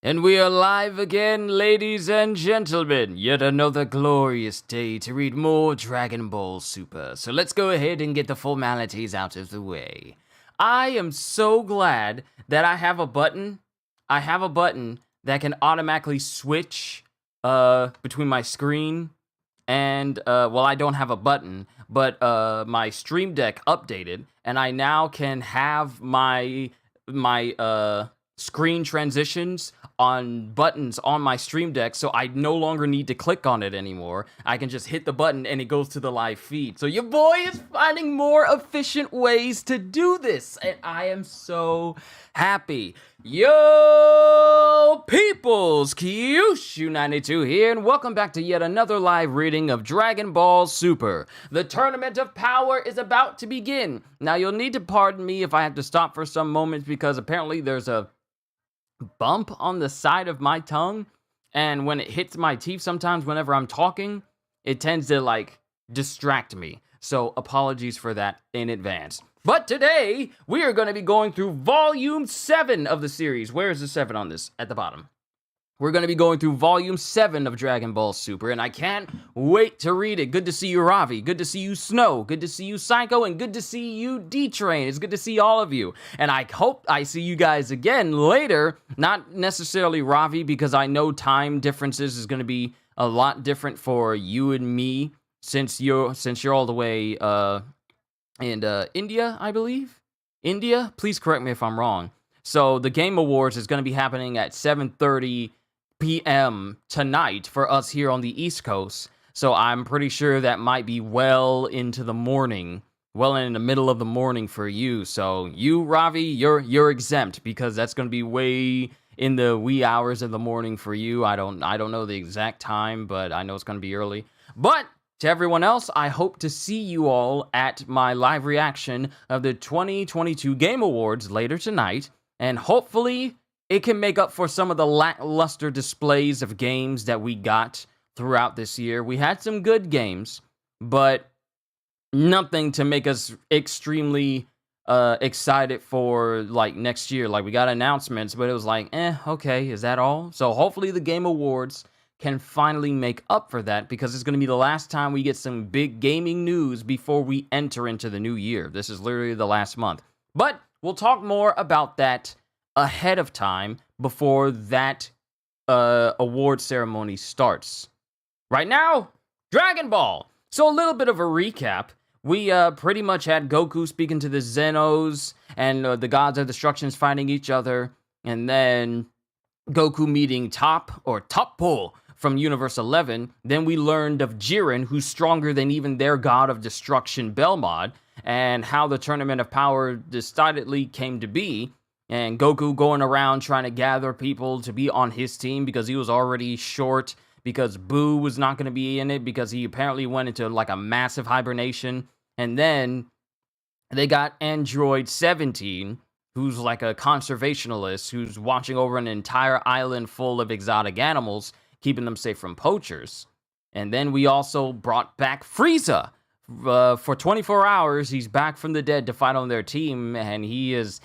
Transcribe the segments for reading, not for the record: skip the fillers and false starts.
And we are live again, ladies and gentlemen. Yet another glorious day to read more Dragon Ball Super. So let's go ahead and get the formalities out of the way. I am so glad that I have a button. I have a button that can automatically switch between my screen and well, I don't have a button, but my Stream Deck updated, and I now can have my screen transitions on buttons on my Stream Deck, so I no longer need to click on it anymore. I can just hit the button and it goes to the live feed. So your boy is finding more efficient ways to do this, and I am so happy. Yo, peoples, Kyushu92 here, and welcome back to yet another live reading of Dragon Ball Super. The Tournament of Power is about to begin. Now, you'll need to pardon me if I have to stop for some moments, because apparently there's a bump on the side of my tongue, and when it hits my teeth sometimes whenever I'm talking, it tends to like distract me. So apologies for that in advance. But today we are going to be going through volume 7 of the series. Where is the 7 on this? At the bottom. We're going to be going through volume 7 of Dragon Ball Super, and I can't wait to read it. Good to see you, Ravi. Good to see you, Snow. Good to see you, Psycho. And good to see you, D-Train. It's good to see all of you. And I hope I see you guys again later. Not necessarily Ravi, because I know time differences is going to be a lot different for you and me, since you're all the way in India, I believe? India? Please correct me if I'm wrong. So the Game Awards is going to be happening at 7:30 p.m. tonight for us here on the East Coast. So I'm pretty sure that might be well into the morning, well in the middle of the morning for you. So you, Ravi, you're exempt, because that's going to be way in the wee hours of the morning for you. I don't know the exact time, but I know it's going to be early. But to everyone else, I hope to see you all at my live reaction of the 2022 Game Awards later tonight, and hopefully it can make up for some of the lackluster displays of games that we got throughout this year. We had some good games, but nothing to make us extremely excited for like next year. Like, we got announcements, but it was like, okay, is that all? So hopefully the Game Awards can finally make up for that, because it's going to be the last time we get some big gaming news before we enter into the new year. This is literally the last month. But we'll talk more about that ahead of time, before that award ceremony starts. Right now, Dragon Ball! So a little bit of a recap. We pretty much had Goku speaking to the Zenos, and the Gods of Destructions fighting each other, and then Goku meeting Toppo from Universe 11. Then we learned of Jiren, who's stronger than even their God of Destruction, Belmod, and how the Tournament of Power decidedly came to be, and Goku going around trying to gather people to be on his team, because he was already short, because Boo was not going to be in it, because he apparently went into like a massive hibernation. And then they got Android 17, who's like a conservationalist, who's watching over an entire island full of exotic animals, keeping them safe from poachers. And then we also brought back Frieza. For 24 hours, he's back from the dead to fight on their team, and he is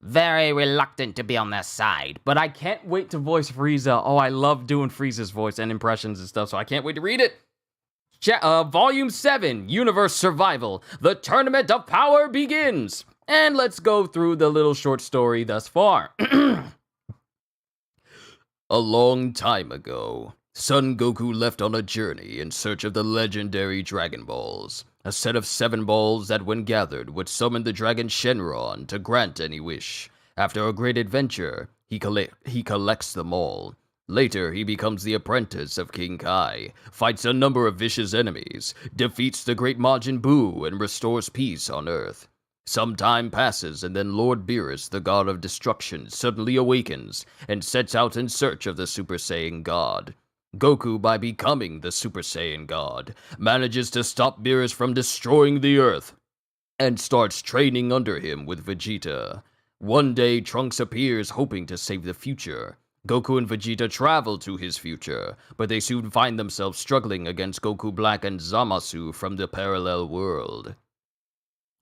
very reluctant to be on their side. But I can't wait to voice Frieza. Oh, I love doing Frieza's voice and impressions and stuff, so I can't wait to read it. Volume 7, Universe Survival. The Tournament of Power begins. And let's go through the little short story thus far. A long time ago, Son Goku left on a journey in search of the legendary Dragon Balls, a set of 7 balls that, when gathered, would summon the dragon Shenron to grant any wish. After a great adventure, he collects them all. Later, he becomes the apprentice of King Kai, fights a number of vicious enemies, defeats the great Majin Buu, and restores peace on Earth. Some time passes, and then Lord Beerus, the God of Destruction, suddenly awakens and sets out in search of the Super Saiyan God. Goku, by becoming the Super Saiyan God, manages to stop Beerus from destroying the Earth, and starts training under him with Vegeta. One day, Trunks appears, hoping to save the future. Goku and Vegeta travel to his future, but they soon find themselves struggling against Goku Black and Zamasu from the parallel world.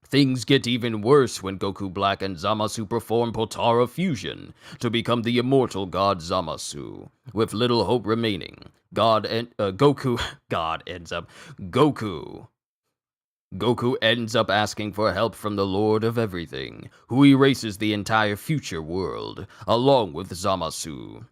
Things get even worse when Goku Black and Zamasu perform Potara fusion to become the immortal god Zamasu. With little hope remaining, Goku ends up asking for help from the Lord of Everything, who erases the entire future world, along with Zamasu.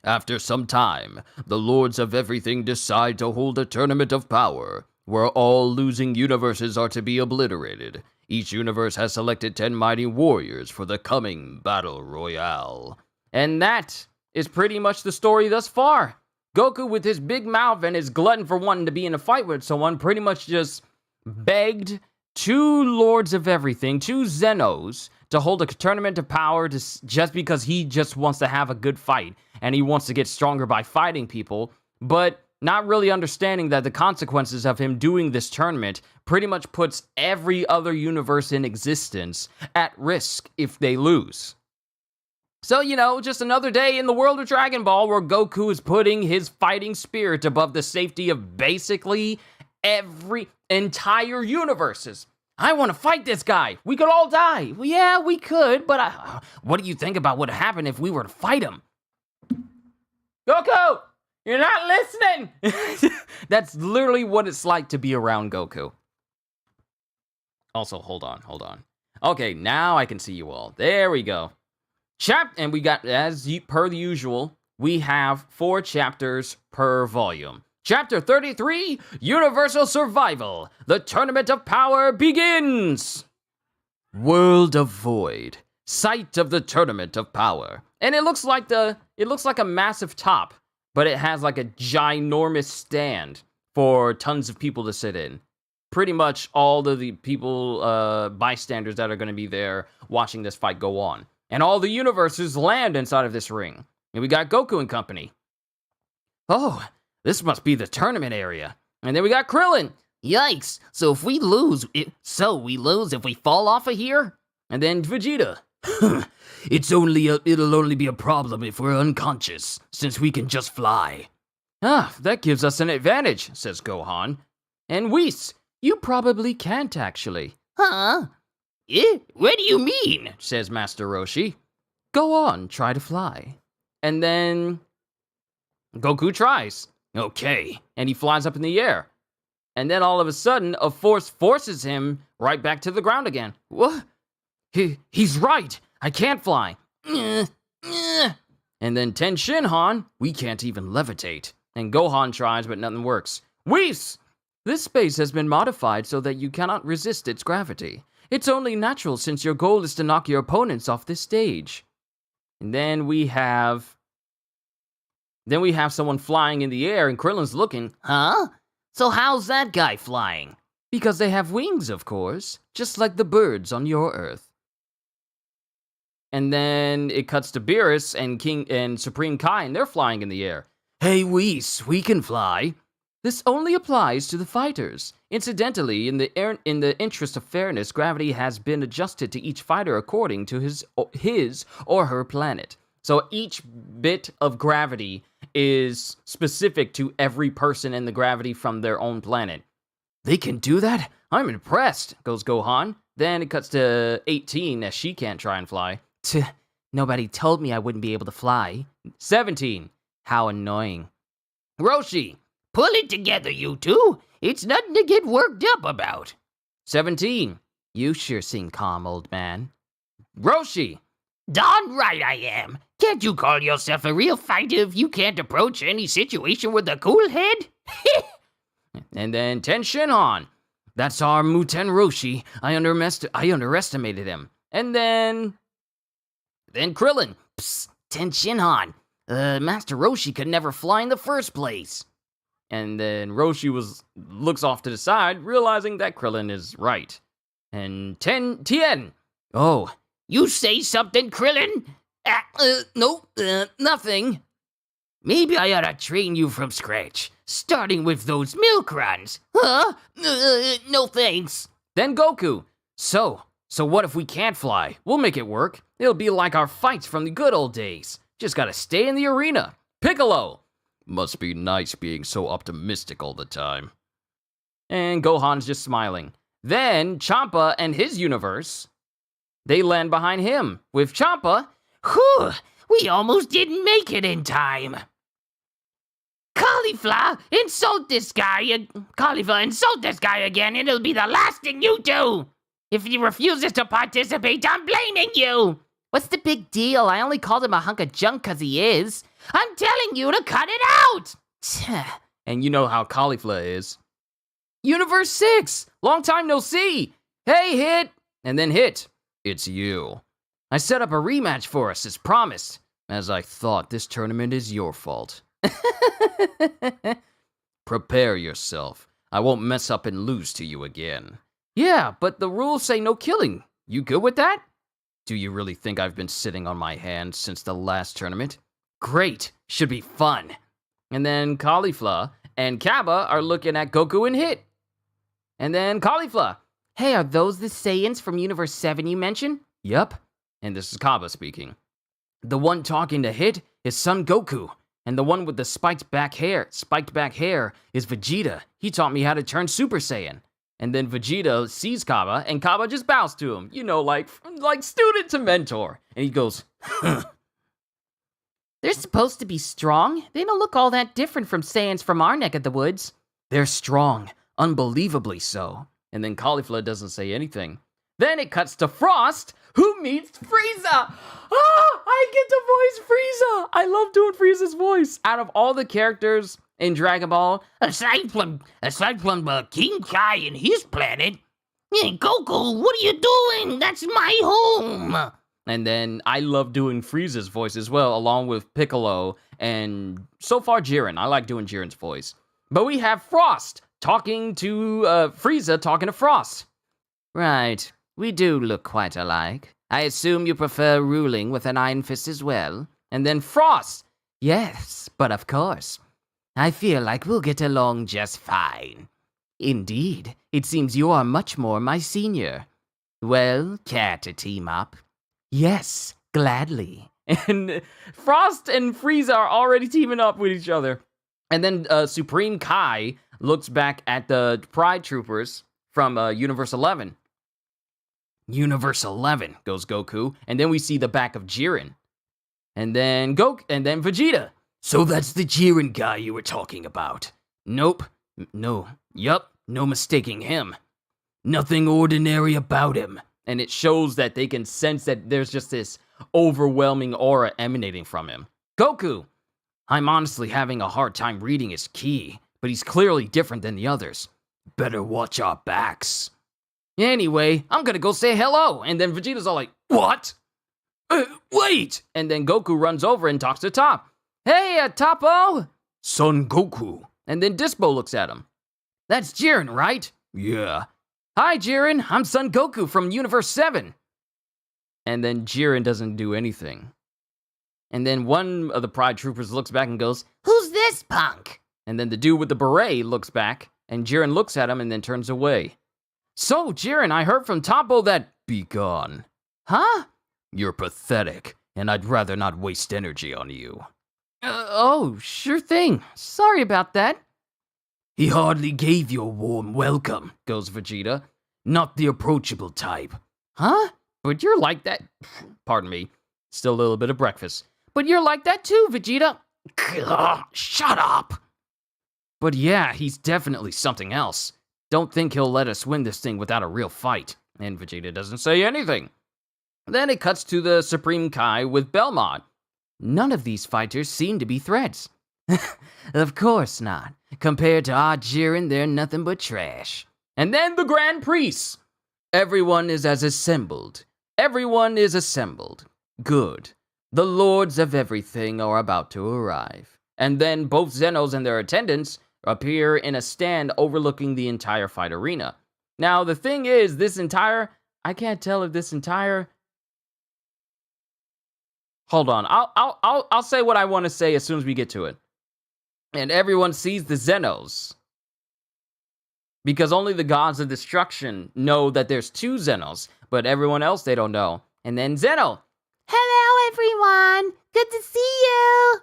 After some time, the Lords of Everything decide to hold a tournament of power, where all losing universes are to be obliterated. Each universe has selected 10 mighty warriors for the coming Battle Royale. And that is pretty much the story thus far. Goku, with his big mouth and his glutton for wanting to be in a fight with someone, pretty much just begged two Lords of Everything, two Zenos, to hold a tournament of power just because he just wants to have a good fight, and he wants to get stronger by fighting people, but not really understanding that the consequences of him doing this tournament pretty much puts every other universe in existence at risk if they lose. So, just another day in the world of Dragon Ball where Goku is putting his fighting spirit above the safety of basically every entire universes. I want to fight this guy. We could all die. Well, yeah, we could, but what do you think about what would happen if we were to fight him? Goku, you're not listening. That's literally what it's like to be around Goku. Also, hold on. Okay, now I can see you all. There we go. And we got, per the usual, we have 4 chapters per volume. Chapter 33, Universal Survival. The Tournament of Power begins. World of Void. Site of the Tournament of Power. And it looks like a massive top, but it has like a ginormous stand for tons of people to sit in. Pretty much all of the people, bystanders that are going to be there watching this fight go on. And all the universes land inside of this ring. And we got Goku and company. Oh, this must be the tournament area. And then we got Krillin. Yikes. So we lose if we fall off of here? And then Vegeta. It'll only be a problem if we're unconscious, since we can just fly. That gives us an advantage, says Gohan. And Whis, you probably can't actually. Huh? What do you mean? Says Master Roshi. Go on, try to fly. And then Goku tries. Okay. And he flies up in the air. And then all of a sudden, a force forces him right back to the ground again. What? He's right. I can't fly. And then Ten Shinhan, we can't even levitate. And Gohan tries, but nothing works. Whis! This space has been modified so that you cannot resist its gravity. It's only natural since your goal is to knock your opponents off this stage. And then we have someone flying in the air, and Krillin's looking. Huh? So how's that guy flying? Because they have wings, of course. Just like the birds on your Earth. And then it cuts to Beerus and King and Supreme Kai, and they're flying in the air. Hey, Whis, we can fly. This only applies to the fighters. Incidentally, in the interest of fairness, gravity has been adjusted to each fighter according to his or her planet. So each bit of gravity is specific to every person in the gravity from their own planet. They can do that? I'm impressed, goes Gohan. Then it cuts to 18 as she can't try and fly. Nobody told me I wouldn't be able to fly. 17. How annoying. Roshi, pull it together, you two. It's nothing to get worked up about. 17. You sure seem calm, old man. Roshi. Darn right I am. Can't you call yourself a real fighter if you can't approach any situation with a cool head? And then Ten Shinhan. That's our Muten Roshi. I underestimated him. And then Krillin. Psst, Ten Shinhan. Master Roshi could never fly in the first place. And then Roshi looks off to the side, realizing that Krillin is right. And Tien. Oh, you say something, Krillin? Nope, nothing. Maybe I ought to train you from scratch, starting with those milk runs. Huh? No thanks. Then Goku. So what if we can't fly? We'll make it work. It'll be like our fights from the good old days. Just gotta stay in the arena. Piccolo. Must be nice being so optimistic all the time. And Gohan's just smiling. Then Champa and his universe, they land behind him. With Champa, whew, we almost didn't make it in time. Cauliflower, insult this guy again, and it'll be the last thing you do. If he refuses to participate, I'm blaming you. What's the big deal? I only called him a hunk of junk because he is. I'm telling you to cut it out. And you know how Cauliflower is. Universe 6, long time no see. Hey, Hit. And then Hit, it's you. I set up a rematch for us as promised. As I thought, this tournament is your fault. Prepare yourself. I won't mess up and lose to you again. Yeah, but the rules say no killing. You good with that? Do you really think I've been sitting on my hands since the last tournament? Great, should be fun. And then Cauliflower and Kaba are looking at Goku and Hit. And then Cauliflower. Hey, are those the Saiyans from Universe 7 you mentioned? Yup. And this is Kaba speaking. The one talking to Hit is Son Goku. And the one with the spiked back hair is Vegeta. He taught me how to turn Super Saiyan. And then Vegeta sees Kaba, and Kaba just bows to him. You know, like student to mentor. And he goes, They're supposed to be strong. They don't look all that different from Saiyans from our neck of the woods. They're strong, unbelievably so. And then Cauliflower doesn't say anything. Then it cuts to Frost, who meets Frieza. I get to voice Frieza. I love doing Frieza's voice. Out of all the characters in Dragon Ball, aside from King Kai and his planet, hey, Goku, what are you doing? That's my home. And then I love doing Frieza's voice as well, along with Piccolo and so far Jiren. I like doing Jiren's voice. But we have Frost talking to Frieza talking to Frost. Right. We do look quite alike. I assume you prefer ruling with an iron fist as well. And then Frost. Yes, but of course. I feel like we'll get along just fine. Indeed, it seems you are much more my senior. Well, care to team up? Yes, gladly. And Frost and Frieza are already teaming up with each other. And then Supreme Kai looks back at the Pride Troopers from Universe 11. Universe 11, goes Goku. And then we see the back of Jiren. And then Vegeta. So that's the Jiren guy you were talking about. Nope. No. Yup. No mistaking him. Nothing ordinary about him. And it shows that they can sense that there's just this overwhelming aura emanating from him. Goku. I'm honestly having a hard time reading his ki, but he's clearly different than the others. Better watch our backs. Anyway, I'm gonna go say hello. And then Vegeta's all like, what? Wait! And then Goku runs over and talks to Top. Hey, Toppo! Son Goku. And then Dispo looks at him. That's Jiren, right? Yeah. Hi, Jiren. I'm Son Goku from Universe 7. And then Jiren doesn't do anything. And then one of the Pride Troopers looks back and goes, who's this punk? And then the dude with the beret looks back, and Jiren looks at him and then turns away. So, Jiren, I heard from Toppo that... Be gone. Huh? You're pathetic, and I'd rather not waste energy on you. Oh, sure thing. Sorry about that. He hardly gave you a warm welcome, goes Vegeta. Not the approachable type. Huh? But you're like that... Pardon me. Still a little bit of breakfast. But you're like that too, Vegeta. Shut up. But yeah, he's definitely something else. Don't think he'll let us win this thing without a real fight. And Vegeta doesn't say anything. Then it cuts to the Supreme Kai with Belmont. None of these fighters seem to be threats. Of course not. Compared to our Jiren, they're nothing but trash. And then the Grand Priests. Everyone is as assembled. Everyone is assembled. Good. The lords of everything are about to arrive. And then both Zenos and their attendants appear in a stand overlooking the entire fight arena. Now, the thing is, I can't tell if this entire... Hold on, I'll say what I want to say as soon as we get to it. And everyone sees the Zenos. Because only the gods of destruction know that there's two Zenos, but everyone else, they don't know. And then Zeno. Hello, everyone. Good to see you.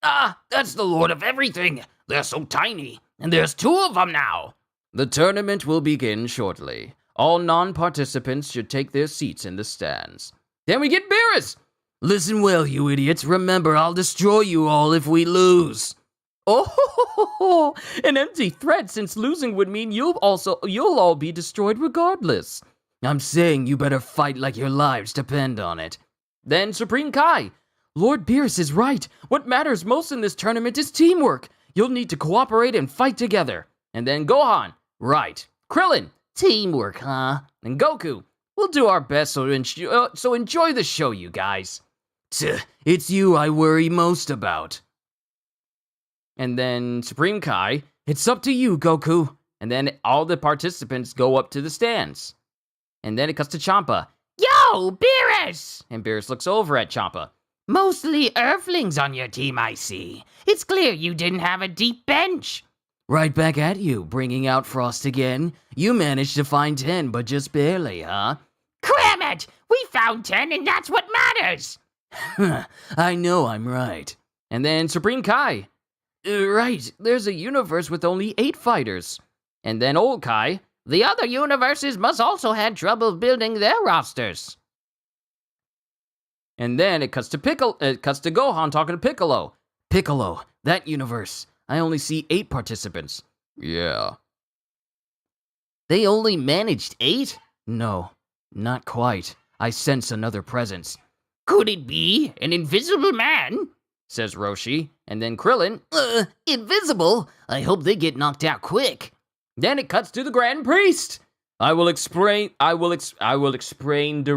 Ah, that's the Lord of Everything. They're so tiny, and there's two of them now. The tournament will begin shortly. All non-participants should take their seats in the stands. Then we get Beerus! Listen well, you idiots. Remember, I'll destroy you all if we lose. Oh, an empty threat, since losing would mean you'll all be destroyed regardless. I'm saying you better fight like your lives depend on it. Then Supreme Kai. Lord Beerus is right. What matters most in this tournament is teamwork. You'll need to cooperate and fight together. And then Gohan. Right. Krillin. Teamwork, huh? And Goku. We'll do our best, so enjoy the show, you guys. It's you I worry most about. And then Supreme Kai. It's up to you, Goku. And then all the participants go up to the stands. And then it cuts to Champa. Yo, Beerus! And Beerus looks over at Champa. Mostly Earthlings on your team, I see. It's clear you didn't have a deep bench. Right back at you, bringing out Frost again. You managed to find 10, but just barely, huh? Cram it! We found 10 and that's what matters! I know I'm right. And then Supreme Kai. Right, there's a universe with only 8 fighters. And then Old Kai. The other universes must also had trouble building their rosters. And then it cuts to Gohan talking to Piccolo. Piccolo, that universe. I only see 8 participants. Yeah. They only managed 8? No, not quite. I sense another presence. Could it be an invisible man? Says Roshi. And then Krillin. Invisible? I hope they get knocked out quick. Then it cuts to the Grand Priest. I will explain the rules. I will explain the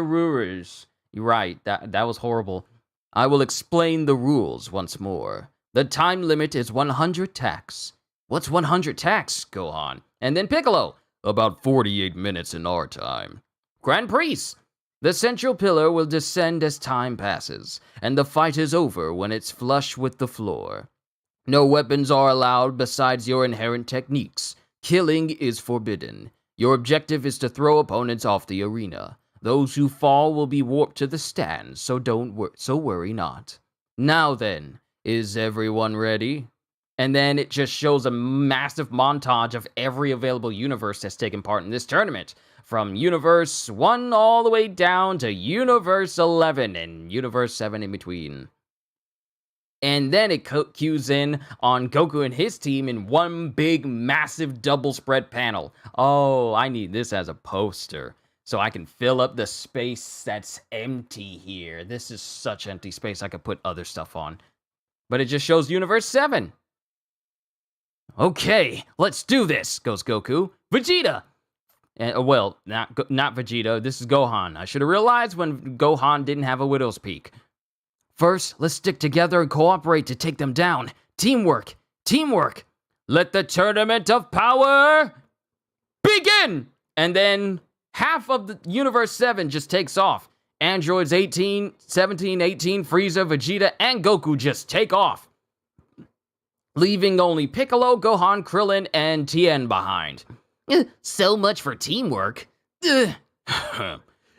rules. You're right, that was horrible. I will explain the rules once more. The time limit is 100 tacks. What's 100 tacks, Gohan? And then Piccolo. About 48 minutes in our time. Grand Priest. The central pillar will descend as time passes, and the fight is over when it's flush with the floor. No weapons are allowed besides your inherent techniques. Killing is forbidden. Your objective is to throw opponents off the arena. Those who fall will be warped to the stands, so worry not. Now then, is everyone ready? And then it just shows a massive montage of every available universe that's taken part in this tournament. From Universe 1 all the way down to Universe 11 and Universe 7 in between. And then it cues in on Goku and his team in one big, massive double spread panel. Oh, I need this as a poster so I can fill up the space that's empty here. This is such empty space I could put other stuff on. But it just shows Universe 7. Okay, let's do this, goes Goku. Vegeta! Well, not Vegeta, this is Gohan. I should have realized when Gohan didn't have a Widow's Peak. First, let's stick together and cooperate to take them down. Teamwork! Teamwork! Let the tournament of power begin! And then half of the Universe 7 just takes off. Androids 18, 17, 18, Frieza, Vegeta, and Goku just take off. Leaving only Piccolo, Gohan, Krillin, and Tien behind. So much for teamwork.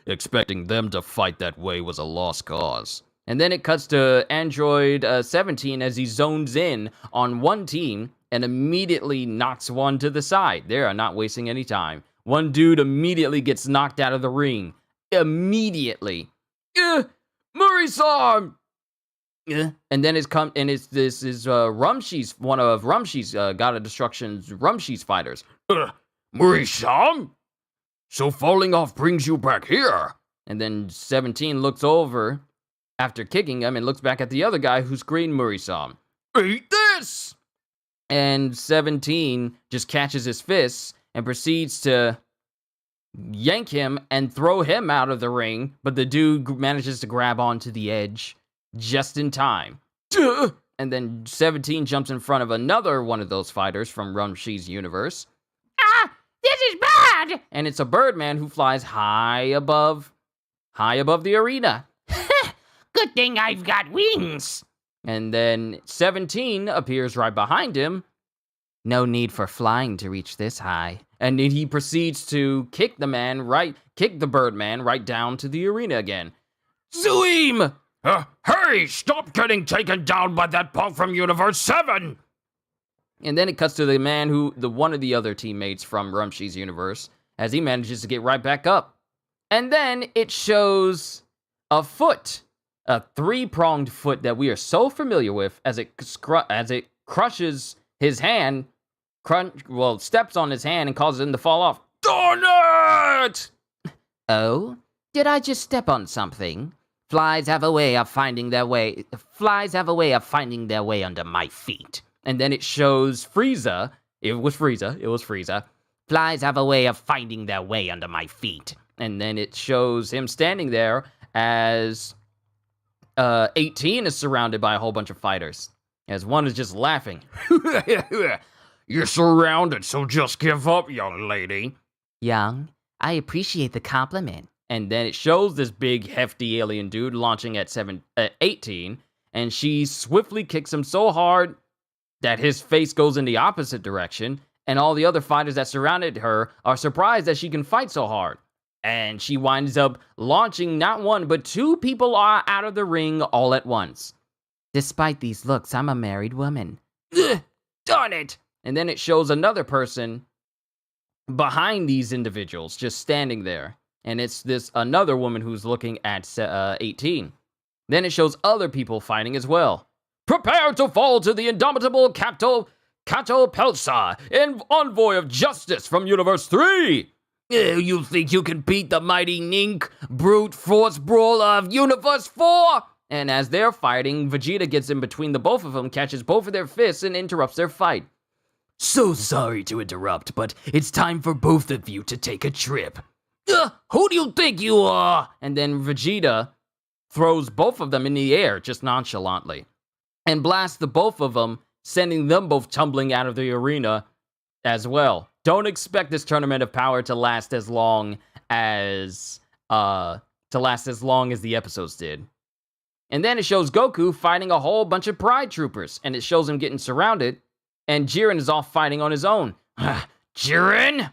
Expecting them to fight that way was a lost cause. And then it cuts to Android 17 as he zones in on one team and immediately knocks one to the side. They are not wasting any time. One dude immediately gets knocked out of the ring. Immediately. Murray-san! And then this is Rumshi's, one of Rumshi's God of Destruction's Rumshi's fighters. Murray-san? So falling off brings you back here? And then 17 looks over after kicking him and looks back at the other guy who screamed Murray-san. Eat this! And 17 just catches his fists and proceeds to yank him and throw him out of the ring, but the dude manages to grab onto the edge just in time. Duh. And then 17 jumps in front of another one of those fighters from Rumshi's universe. Ah! This is bad! And it's a Birdman who flies high above the arena. Good thing I've got wings. And then 17 appears right behind him. No need for flying to reach this high. And then he proceeds to kick the Birdman right down to the arena again. Zoom! Hey, stop getting taken down by that punk from Universe 7! And then it cuts to the man one of the other teammates from Rumshi's universe, as he manages to get right back up. And then it shows a foot, a three-pronged foot that we are so familiar with, as it crushes his hand, steps on his hand and causes him to fall off. Darn it! Oh? Did I just step on something? Flies have a way of finding their way under my feet. And then it shows Frieza. It was Frieza. Flies have a way of finding their way under my feet. And then it shows him standing there as 18 is surrounded by a whole bunch of fighters. As one is just laughing. You're surrounded, so just give up, young lady. Young, I appreciate the compliment. And then it shows this big, hefty alien dude launching at 18, and she swiftly kicks him so hard that his face goes in the opposite direction, and all the other fighters that surrounded her are surprised that she can fight so hard. And she winds up launching not one, but two people out of the ring all at once. Despite these looks, I'm a married woman. Ugh, darn it! And then it shows another person behind these individuals, just standing there. And it's this another woman who's looking at 18. Then it shows other people fighting as well. Prepare to fall to the indomitable Cato Pelsa, envoy of justice from Universe 3. You think you can beat the mighty Nink, brute force brawler of Universe 4? And as they're fighting, Vegeta gets in between the both of them, catches both of their fists, and interrupts their fight. So sorry to interrupt, but it's time for both of you to take a trip. Who do you think you are? And then Vegeta throws both of them in the air, just nonchalantly, and blasts the both of them, sending them both tumbling out of the arena as well. Don't expect this tournament of power to last as long as the episodes did. And then it shows Goku fighting a whole bunch of Pride Troopers, and it shows him getting surrounded, and Jiren is off fighting on his own. Jiren?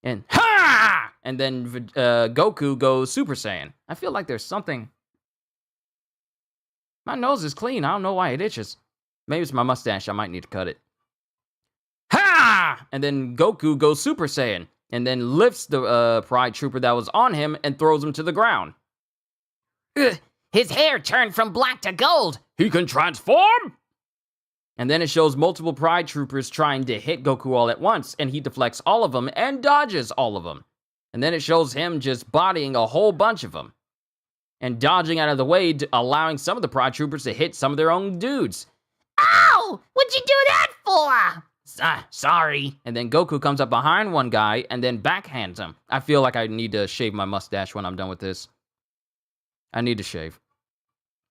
And ha! And then Goku goes Super Saiyan. I feel like there's something. My nose is clean. I don't know why it itches. Maybe it's my mustache. I might need to cut it. Ha! And then Goku goes Super Saiyan. And then lifts the Pride Trooper that was on him and throws him to the ground. His hair turned from black to gold. He can transform? And then it shows multiple Pride Troopers trying to hit Goku all at once, and he deflects all of them and dodges all of them. And then it shows him just bodying a whole bunch of them and dodging out of the way, allowing some of the Pride Troopers to hit some of their own dudes. Ow! What'd you do that for? Sorry. And then Goku comes up behind one guy and then backhands him. I feel like I need to shave my mustache when I'm done with this. I need to shave.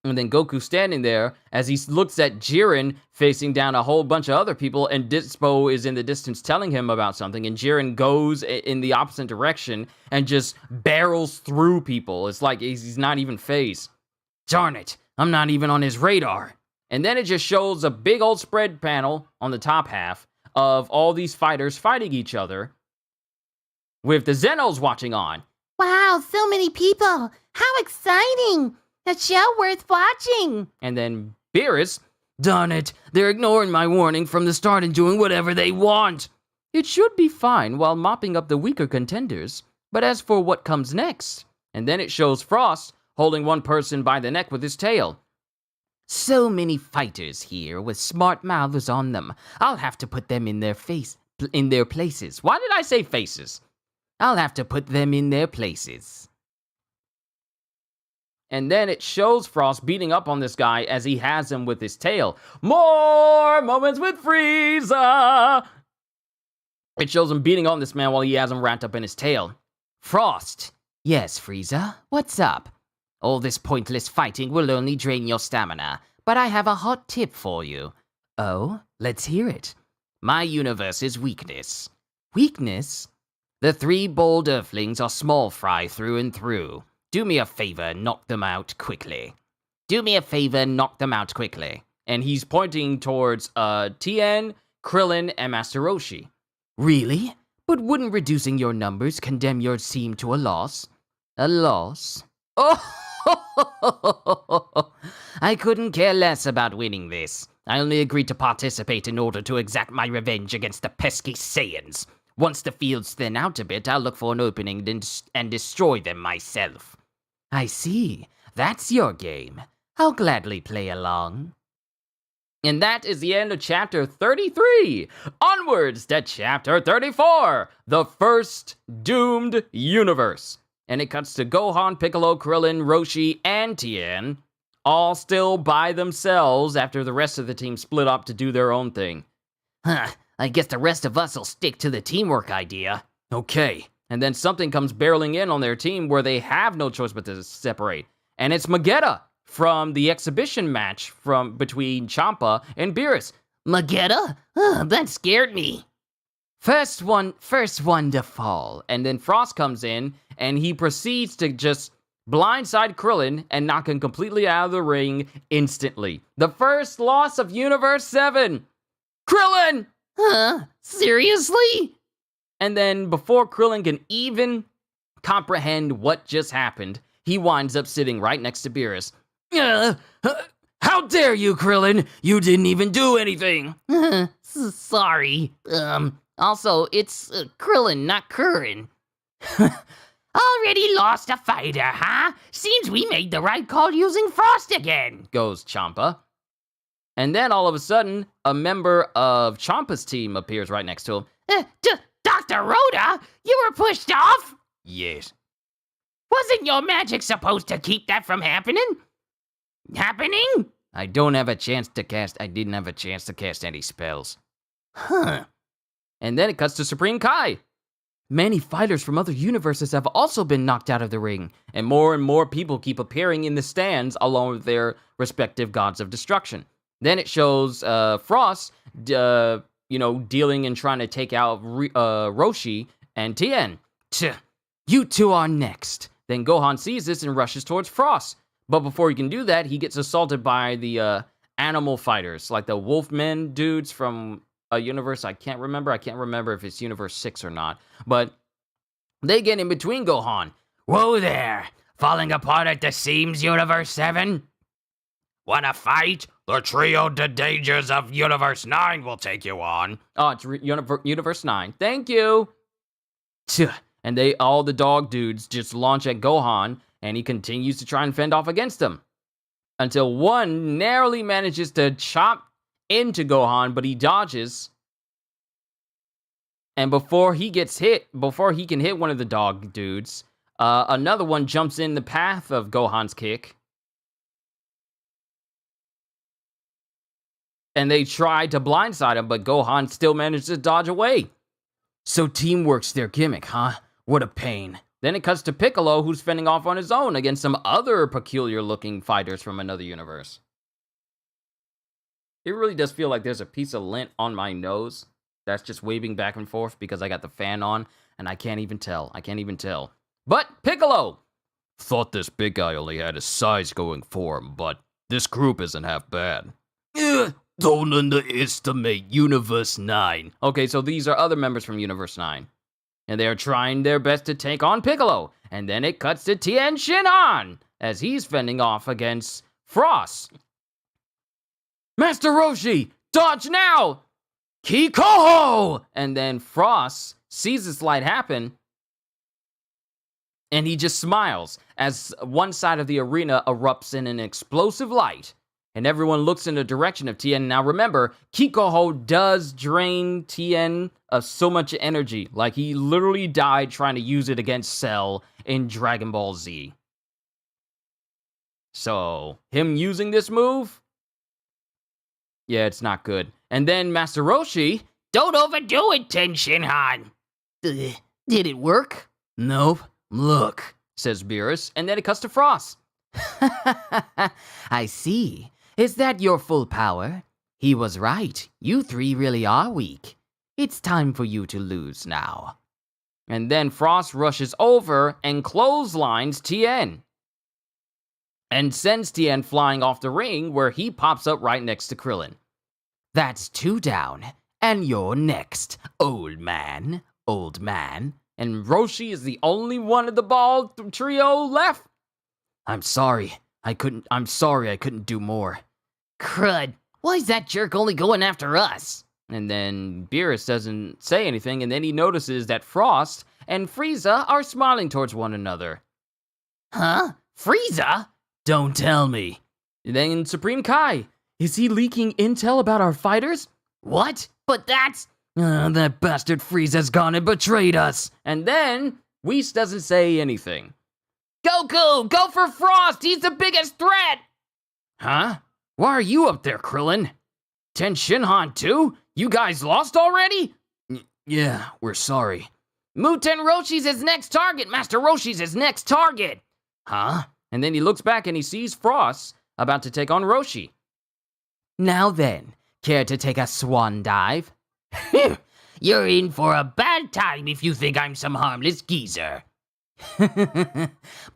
And then Goku standing there as he looks at Jiren facing down a whole bunch of other people, and Dispo is in the distance telling him about something, and Jiren goes in the opposite direction and just barrels through people. It's like he's not even phased. Darn it, I'm not even on his radar. And then it just shows a big old spread panel on the top half of all these fighters fighting each other with the Zenos watching on. Wow, so many people. How exciting. A show worth watching. And then Beerus, darn it, they're ignoring my warning from the start and doing whatever they want. It should be fine while mopping up the weaker contenders, but as for what comes next? And then it shows Frost holding one person by the neck with his tail. So many fighters here with smart mouths on them. I'll have to put them in their places. Why did I say faces? I'll have to put them in their places. And then it shows Frost beating up on this guy as he has him with his tail. More moments with Frieza! It shows him beating on this man while he has him wrapped up in his tail. Frost. Yes, Frieza. What's up? All this pointless fighting will only drain your stamina, but I have a hot tip for you. Oh, let's hear it. My universe's weakness. Weakness? The 3 bold Earthlings are small fry through and through. Do me a favor and knock them out quickly. Do me a favor and knock them out quickly. And he's pointing towards Tien, Krillin, and Master Roshi. Really? But wouldn't reducing your numbers condemn your team to a loss? A loss? Oh! I couldn't care less about winning this. I only agreed to participate in order to exact my revenge against the pesky Saiyans. Once the fields thin out a bit, I'll look for an opening and destroy them myself. I see. That's your game. I'll gladly play along. And that is the end of chapter 33. Onwards to chapter 34, the first doomed universe. And it cuts to Gohan, Piccolo, Krillin, Roshi, and Tien, all still by themselves after the rest of the team split up to do their own thing. I guess the rest of us will stick to the teamwork idea. Okay. And then something comes barreling in on their team where they have no choice but to separate. And it's Magetta from the exhibition match between Champa and Beerus. Magetta? That scared me. First one to fall. And then Frost comes in, and he proceeds to just blindside Krillin and knock him completely out of the ring instantly. The first loss of Universe 7. Krillin! Huh? Seriously? And then before Krillin can even comprehend what just happened, he winds up sitting right next to Beerus. How dare you, Krillin? You didn't even do anything. Sorry. Also, it's Krillin, not Curran. Already lost a fighter, huh? Seems we made the right call using Frost again, goes Champa. And then all of a sudden, a member of Champa's team appears right next to him. Dr. Rhoda, you were pushed off? Yes. Wasn't your magic supposed to keep that from happening? I didn't have a chance to cast any spells. Huh. And then it cuts to Supreme Kai. Many fighters from other universes have also been knocked out of the ring, and more people keep appearing in the stands along with their respective gods of destruction. Then it shows Frost, dealing and trying to take out Roshi and Tien. You two are next. Then Gohan sees this and rushes towards Frost. But before he can do that, he gets assaulted by the animal fighters, like the Wolfmen dudes from a universe I can't remember. I can't remember if it's Universe 6 or not. But they get in between Gohan. Whoa there! Falling apart at the seams, Universe 7? Wanna fight? The trio de dangers of Universe 9 will take you on. Oh, it's Universe 9. Thank you. And all the dog dudes just launch at Gohan, and he continues to try and fend off against them. Until one narrowly manages to chop into Gohan, but he dodges. And before he can hit one of the dog dudes, another one jumps in the path of Gohan's kick. And they try to blindside him, but Gohan still manages to dodge away. So teamwork's their gimmick, huh? What a pain. Then it cuts to Piccolo, who's fending off on his own against some other peculiar-looking fighters from another universe. It really does feel like there's a piece of lint on my nose that's just waving back and forth because I got the fan on, and I can't even tell. But Piccolo! Thought this big guy only had his size going for him, but this group isn't half bad. Don't underestimate Universe 9. Okay, so these are other members from Universe 9. And they are trying their best to take on Piccolo. And then it cuts to Tien Shinhan as he's fending off against Frost. Master Roshi, dodge now! Kikoho! And then Frost sees this light happen, and he just smiles as one side of the arena erupts in an explosive light. And everyone looks in the direction of Tien. Now remember, Kikoho does drain Tien of so much energy. Like, he literally died trying to use it against Cell in Dragon Ball Z. So, him using this move? Yeah, it's not good. And then Master Roshi... Don't overdo it, Tien Shinhan. Did it work? Nope. Look, says Beerus. And then it cuts to Frost. I see. Is that your full power? He was right. You three really are weak. It's time for you to lose now. And then Frost rushes over and clotheslines Tien. And sends Tien flying off the ring, where he pops up right next to Krillin. That's 2 down. And you're next, old man. And Roshi is the only one of the ball trio left. I'm sorry I couldn't do more. Crud. Why is that jerk only going after us? And then Beerus doesn't say anything, and then he notices that Frost and Frieza are smiling towards one another. Huh? Frieza? Don't tell me. And then Supreme Kai, is he leaking intel about our fighters? What? But that's... That bastard Frieza's gone and betrayed us. And then Whis doesn't say anything. Goku, go for Frost! He's the biggest threat! Huh? Why are you up there, Krillin? Ten Shinhan too? You guys lost already? Yeah, we're sorry. Muten Roshi's his next target! Master Roshi's his next target! Huh? And then he looks back and he sees Frost about to take on Roshi. Now then, care to take a swan dive? You're in for a bad time if you think I'm some harmless geezer.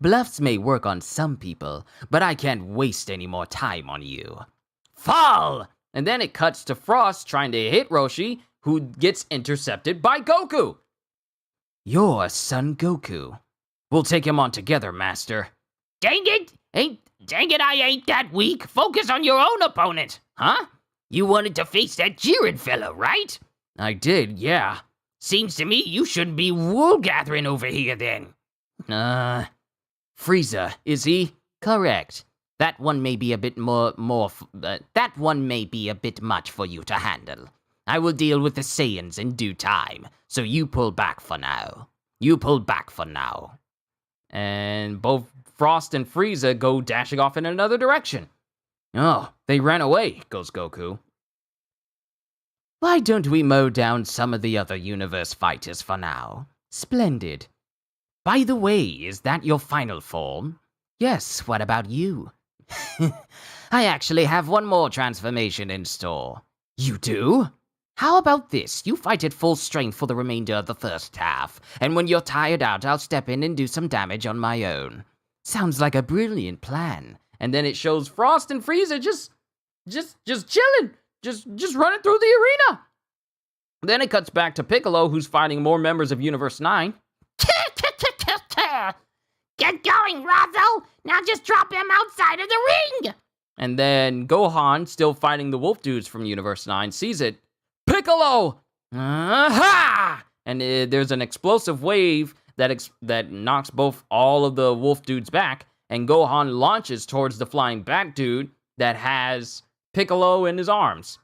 Bluffs may work on some people, but I can't waste any more time on you. Fall! And then it cuts to Frost trying to hit Roshi, who gets intercepted by Goku. Your son Goku. We'll take him on together, Master. Dang it! I ain't that weak. Focus on your own opponent, huh? You wanted to face that Jiren fellow, right? I did, yeah. Seems to me you shouldn't be wool gathering over here then. Frieza, is he? Correct. That one may be a bit that one may be a bit much for you to handle. I will deal with the Saiyans in due time, so you pull back for now. And both Frost and Frieza go dashing off in another direction. Oh, they ran away, goes Goku. Why don't we mow down some of the other universe fighters for now? Splendid. By the way, is that your final form? Yes, what about you? I actually have one more transformation in store. You do? How about this? You fight at full strength for the remainder of the first half, and when you're tired out, I'll step in and do some damage on my own. Sounds like a brilliant plan. And then it shows Frost and Frieza just chilling, just running through the arena. Then it cuts back to Piccolo, who's fighting more members of Universe 9. Get going, Razo! Now just drop him outside of the ring! And then Gohan, still fighting the wolf dudes from Universe 9, sees it. Piccolo! Aha! And there's an explosive wave that knocks all of the wolf dudes back, and Gohan launches towards the flying bat dude that has Piccolo in his arms.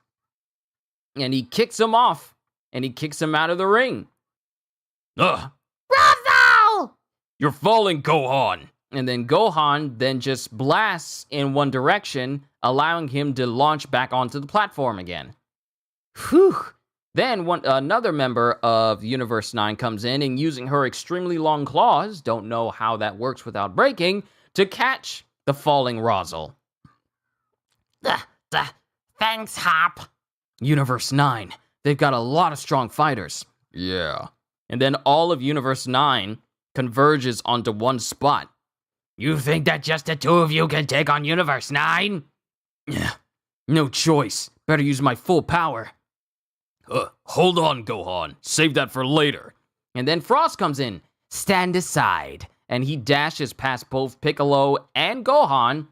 And he kicks him off, and he kicks him out of the ring. Ugh! Razo! You're falling, Gohan! And then Gohan then just blasts in one direction, allowing him to launch back onto the platform again. Whew! Then another member of Universe 9 comes in and using her extremely long claws, don't know how that works without breaking, to catch the falling Razel. Thanks, Hop. Universe 9, they've got a lot of strong fighters. Yeah. And then all of Universe 9 converges onto one spot. You think that just the two of you can take on Universe 9? Yeah, no choice. Better use my full power. Hold on, Gohan. Save that for later. And then Frost comes in. Stand aside. And he dashes past both Piccolo and Gohan.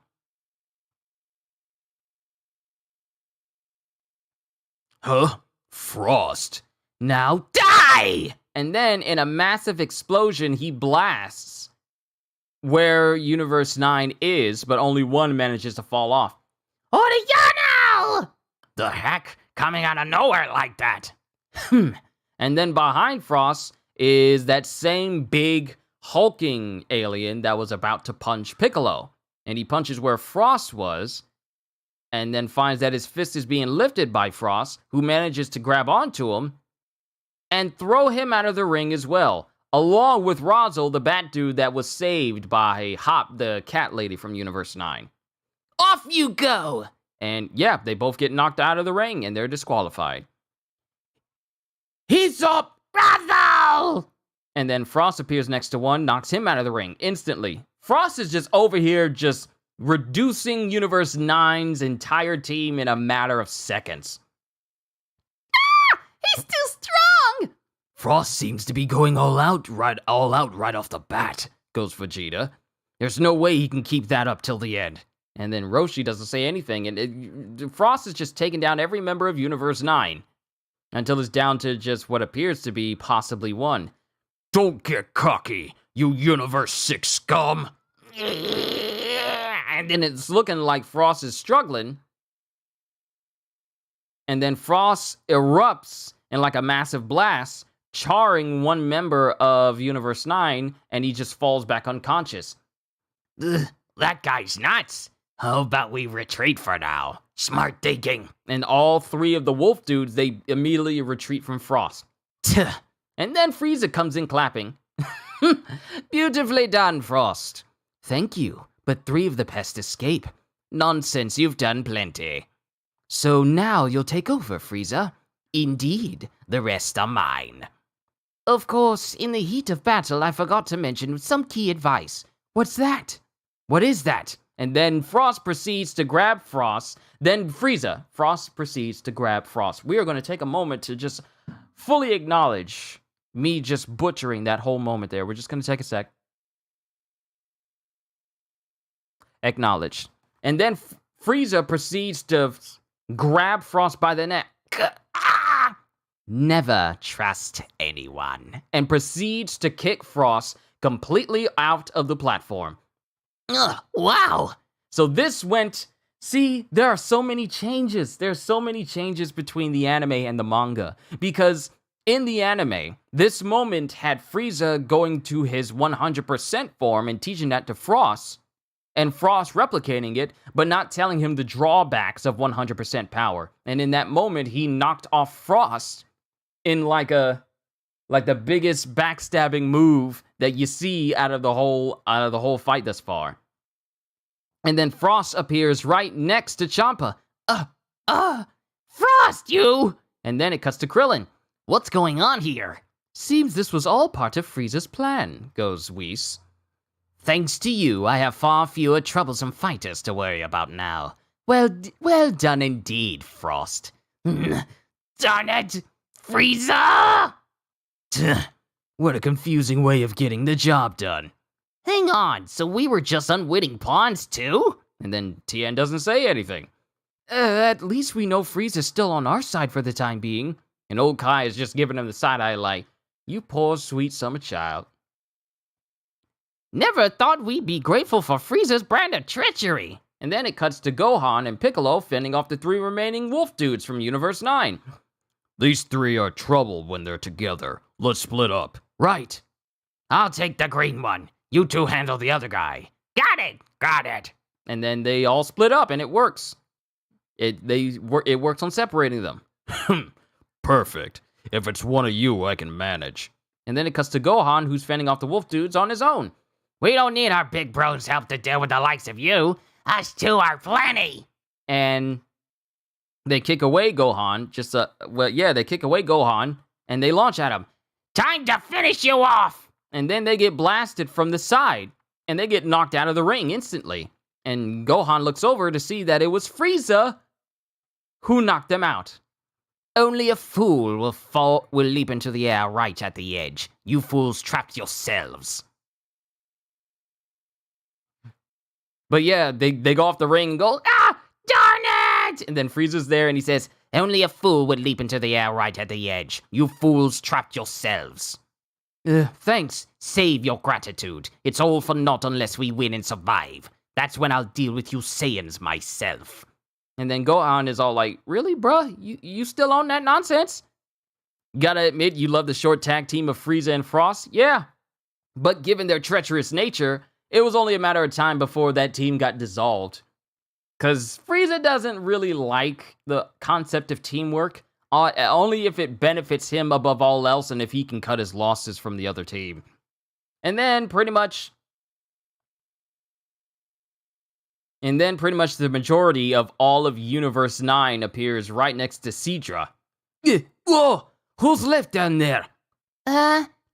Huh? Frost. Now die! And then in a massive explosion, he blasts where Universe 9 is, but only one manages to fall off. Oriano! The heck? Coming out of nowhere like that? And then behind Frost is that same big hulking alien that was about to punch Piccolo. And he punches where Frost was, and then finds that his fist is being lifted by Frost, who manages to grab onto him and throw him out of the ring as well, along with Razel, the bat dude that was saved by Hop, the cat lady from Universe 9. Off you go! And yeah, they both get knocked out of the ring, and they're disqualified. He's up! Razo! And then Frost appears next to one, knocks him out of the ring instantly. Frost is just over here, just reducing Universe 9's entire team in a matter of seconds. Ah! He's too strong! Frost seems to be going all out right off the bat, goes Vegeta. There's no way he can keep that up till the end. And then Roshi doesn't say anything, and Frost is just taking down every member of Universe 9 until it's down to just what appears to be possibly one. Don't get cocky, you Universe 6 scum! And then it's looking like Frost is struggling. And then Frost erupts in like a massive blast, charring one member of Universe 9, and he just falls back unconscious. That guy's nuts. How about we retreat for now? Smart thinking. And all 3 of the wolf dudes, they immediately retreat from Frost. And then Frieza comes in clapping. Beautifully done, Frost. Thank you, but 3 of the pests escape. Nonsense, you've done plenty. So now you'll take over, Frieza? Indeed, the rest are mine. Of course, in the heat of battle, I forgot to mention some key advice. What's that? What is that? And then Frost proceeds to grab Frost. Then Frost proceeds to grab Frost. We are going to take a moment to just fully acknowledge me just butchering that whole moment there. We're just going to take a sec. Acknowledge. And then Frieza proceeds to grab Frost by the neck. Never trust anyone. And proceeds to kick Frost completely out of the platform. Wow. So this went... See, there are so many changes. There's so many changes between the anime and the manga. Because in the anime, this moment had Frieza going to his 100% form and teaching that to Frost. And Frost replicating it, but not telling him the drawbacks of 100% power. And in that moment, he knocked off Frost in like the biggest backstabbing move that you see out of the whole fight thus far. And then Frost appears right next to Champa. Frost, you! And then it cuts to Krillin. What's going on here? Seems this was all part of Frieza's plan, goes Whis. Thanks to you, I have far fewer troublesome fighters to worry about now. Well done indeed, Frost. Darn it! Frieza! What a confusing way of getting the job done. Hang on, so we were just unwitting pawns too? And then Tien doesn't say anything. At least we know Frieza's still on our side for the time being. And old Kai is just giving him the side eye like, you poor sweet summer child. Never thought we'd be grateful for Frieza's brand of treachery. And then it cuts to Gohan and Piccolo fending off the 3 remaining wolf dudes from Universe 9. These 3 are trouble when they're together. Let's split up. Right. I'll take the green one. You 2 handle the other guy. Got it. And then they all split up and it works. It works on separating them. Perfect. If it's one of you, I can manage. And then it cuts to Gohan, who's fending off the wolf dudes on his own. We don't need our big bros' help to deal with the likes of you. Us 2 are plenty. And they kick away Gohan. They kick away Gohan, and they launch at him. Time to finish you off! And then they get blasted from the side, and they get knocked out of the ring instantly. And Gohan looks over to see that it was Frieza who knocked them out. Only a fool will leap into the air right at the edge. You fools trapped yourselves. But yeah, they go off the ring and go, darn it! And then Frieza's there and he says, only a fool would leap into the air right at the edge. You fools trapped yourselves. Thanks. Save your gratitude. It's all for naught unless we win and survive. That's when I'll deal with you Saiyans myself. And then Gohan is all like, really, bruh? You still on that nonsense? Gotta admit, you love the short tag team of Frieza and Frost? Yeah. But given their treacherous nature, it was only a matter of time before that team got dissolved. Because Frieza doesn't really like the concept of teamwork, only if it benefits him above all else and if he can cut his losses from the other team. And then pretty much the majority of all of Universe 9 appears right next to Sidra. Whoa! Who's left down there?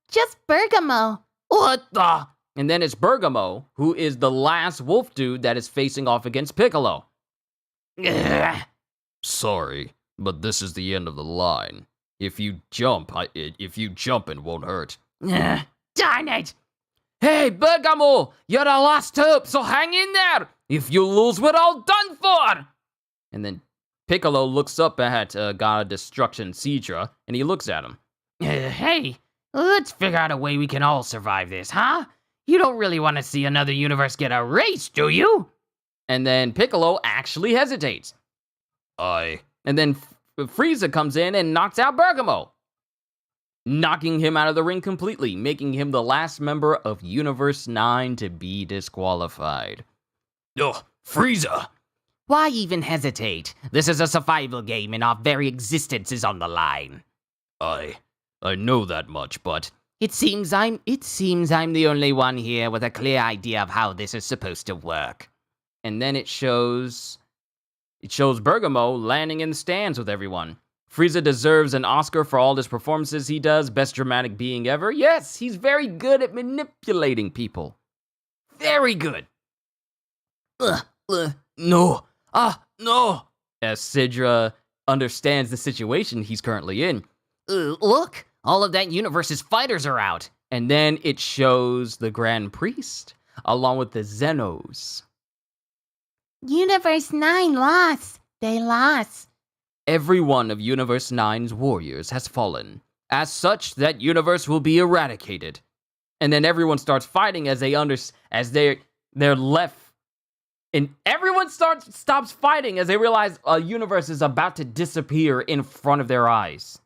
Just Bergamo. What the? And then it's Bergamo, who is the last wolf dude that is facing off against Piccolo. Sorry, but this is the end of the line. If you jump, it won't hurt. Darn it! Hey, Bergamo, you're the last hope, so hang in there. If you lose, we're all done for. And then Piccolo looks up at God of Destruction, Cedra, and he looks at him. Hey, let's figure out a way we can all survive this, huh? You don't really want to see another universe get erased, do you? And then Piccolo actually hesitates. And then Frieza comes in and knocks out Bergamo, knocking him out of the ring completely, making him the last member of Universe 9 to be disqualified. Ugh, Frieza! Why even hesitate? This is a survival game and our very existence is on the line. I know that much, but It seems I'm the only one here with a clear idea of how this is supposed to work. And then it shows Bergamo landing in the stands with everyone. Frieza deserves an Oscar for all his performances he does. Best dramatic being ever. Yes, he's very good at manipulating people. Very good. no. No. As Sidra understands the situation he's currently in. Look, all of that universe's fighters are out. And then it shows the Grand Priest along with the Zenos. Universe 9 lost. They lost. Every one of Universe 9's warriors has fallen. As such, that universe will be eradicated. And then everyone starts fighting as they're left. And everyone stops fighting as they realize a universe is about to disappear in front of their eyes.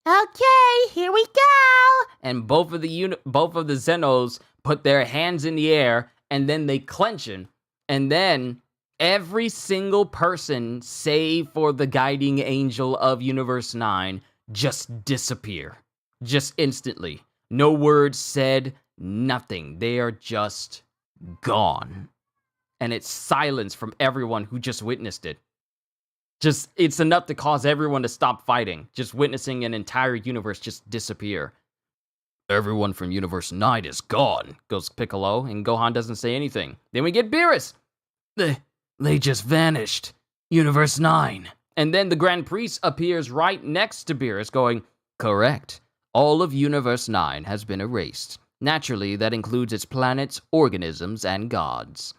Okay, here we go. And both of the Zenos put their hands in the air, and then they clench it. And then every single person, save for the guiding angel of Universe 9, just disappear. Just instantly. No words said, nothing. They are just gone. And it's silence from everyone who just witnessed it. It's enough to cause everyone to stop fighting. Just witnessing an entire universe just disappear. Everyone from Universe 9 is gone, goes Piccolo, and Gohan doesn't say anything. Then we get Beerus. They just vanished. Universe 9. And then the Grand Priest appears right next to Beerus, going, correct. All of Universe 9 has been erased. Naturally, that includes its planets, organisms, and gods.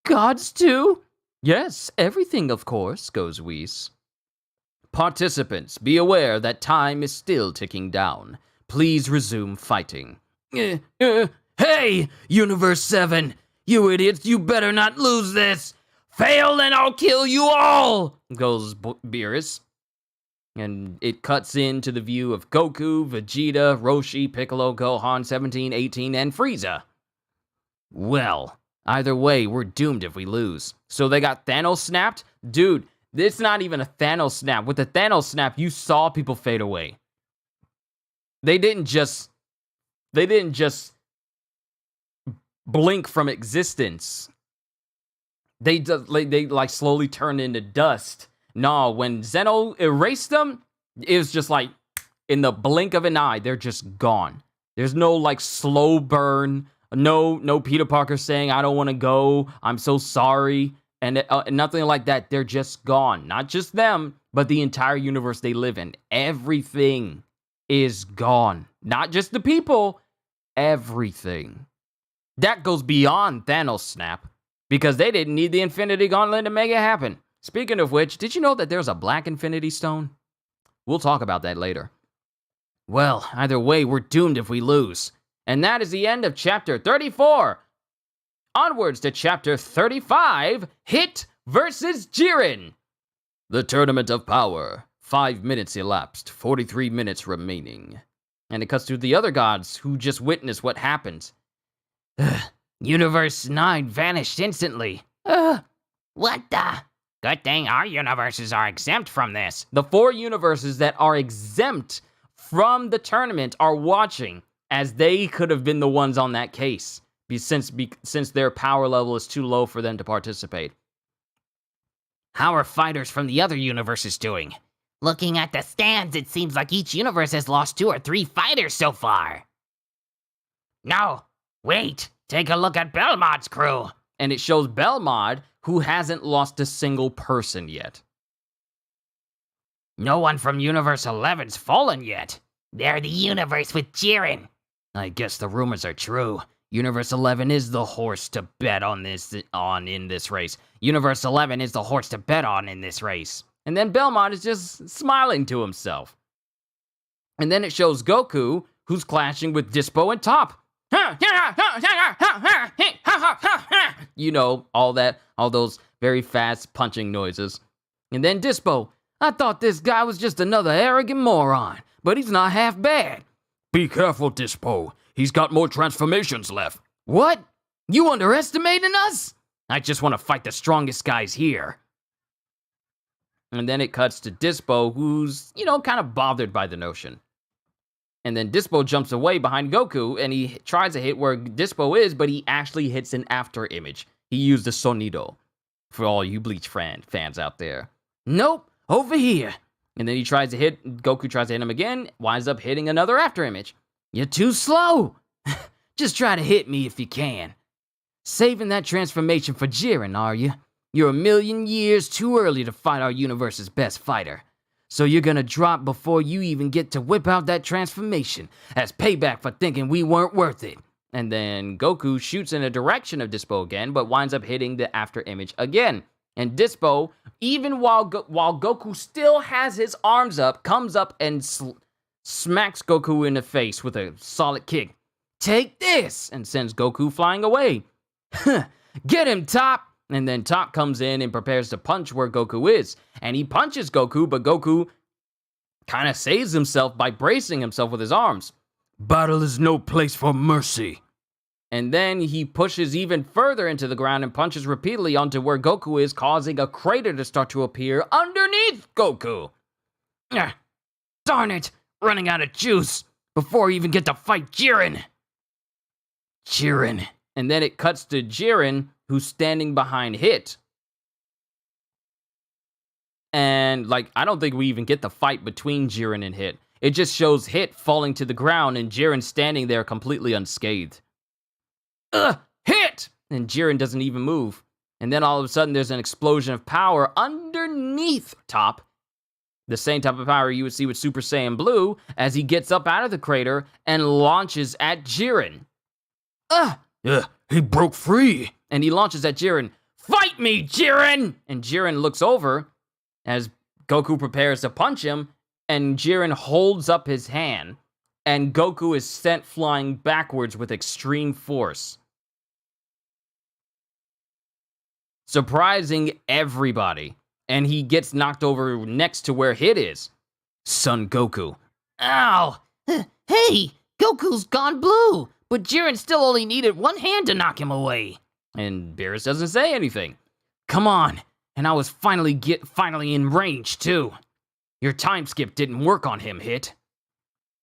Gods too? Yes, everything, of course, goes Whis. Participants, be aware that time is still ticking down. Please resume fighting. Hey, Universe 7! You idiots, you better not lose this! Fail and I'll kill you all! Goes Beerus. And it cuts into the view of Goku, Vegeta, Roshi, Piccolo, Gohan, 17, 18, and Frieza. Well, either way, we're doomed if we lose. So they got Thanos snapped? Dude, it's not even a Thanos snap. With the Thanos snap, you saw people fade away. They didn't just blink from existence. They slowly turned into dust. No, when Zeno erased them, it was just like, in the blink of an eye, they're just gone. There's no, slow burn. No Peter Parker saying, I don't want to go. I'm so sorry. And nothing like that. They're just gone. Not just them, but the entire universe they live in. Everything is gone. Not just the people. Everything. That goes beyond Thanos' snap. Because they didn't need the Infinity Gauntlet to make it happen. Speaking of which, did you know that there's a black Infinity Stone? We'll talk about that later. Well, either way, we're doomed if we lose. And that is the end of Chapter 34. Onwards to Chapter 35, Hit versus Jiren. The Tournament of Power. 5 minutes elapsed, 43 minutes remaining. And it cuts to the other gods who just witnessed what happened. Universe 9 vanished instantly. What the? Good thing our universes are exempt from this. The 4 universes that are exempt from the tournament are watching, as they could have been the ones on that case, since their power level is too low for them to participate. How are fighters from the other universes doing? Looking at the stands, it seems like each universe has lost 2 or 3 fighters so far. No, wait. Take a look at Belmont's crew. And it shows Belmont, who hasn't lost a single person yet. No one from Universe 11's fallen yet. They're the universe with Jiren. I guess the rumors are true. Universe 11 is the horse to bet on in this race. Universe 11 is the horse to bet on in this race. And then Belmont is just smiling to himself. And then it shows Goku, who's clashing with Dispo and Top. You know, all those very fast punching noises. And then Dispo, I thought this guy was just another arrogant moron, but he's not half bad. Be careful, Dispo. He's got more transformations left. What? You underestimating us? I just want to fight the strongest guys here. And then it cuts to Dispo, who's, kind of bothered by the notion. And then Dispo jumps away behind Goku, and he tries to hit where Dispo is, but he actually hits an after image. He used the sonido, for all you Bleach fans out there. Nope, over here. And then Goku tries to hit him again, winds up hitting another after image. You're too slow. Just try to hit me if you can. Saving that transformation for Jiren, are you? You're 1,000,000 years too early to fight our universe's best fighter. So you're gonna drop before you even get to whip out that transformation as payback for thinking we weren't worth it. And then Goku shoots in the direction of Dispo again, but winds up hitting the after image again. And Dispo, even while Goku still has his arms up, comes up and smacks Goku in the face with a solid kick. Take this! And sends Goku flying away. Get him, Top! And then Top comes in and prepares to punch where Goku is. And he punches Goku, but Goku kind of saves himself by bracing himself with his arms. Battle is no place for mercy. And then he pushes even further into the ground and punches repeatedly onto where Goku is, causing a crater to start to appear underneath Goku. Darn it! Running out of juice before you even get to fight Jiren. Jiren. And then it cuts to Jiren, who's standing behind Hit. And, I don't think we even get the fight between Jiren and Hit. It just shows Hit falling to the ground and Jiren standing there completely unscathed. Hit! And Jiren doesn't even move. And then all of a sudden there's an explosion of power underneath Top. The same type of power you would see with Super Saiyan Blue as he gets up out of the crater and launches at Jiren. He broke free. And he launches at Jiren. Fight me, Jiren! And Jiren looks over as Goku prepares to punch him, and Jiren holds up his hand, and Goku is sent flying backwards with extreme force, surprising everybody. And he gets knocked over next to where Hit is. Son Goku. Ow! Hey! Goku's gone blue! But Jiren still only needed one hand to knock him away. And Beerus doesn't say anything. Come on. And I was finally in range, too. Your time skip didn't work on him, Hit.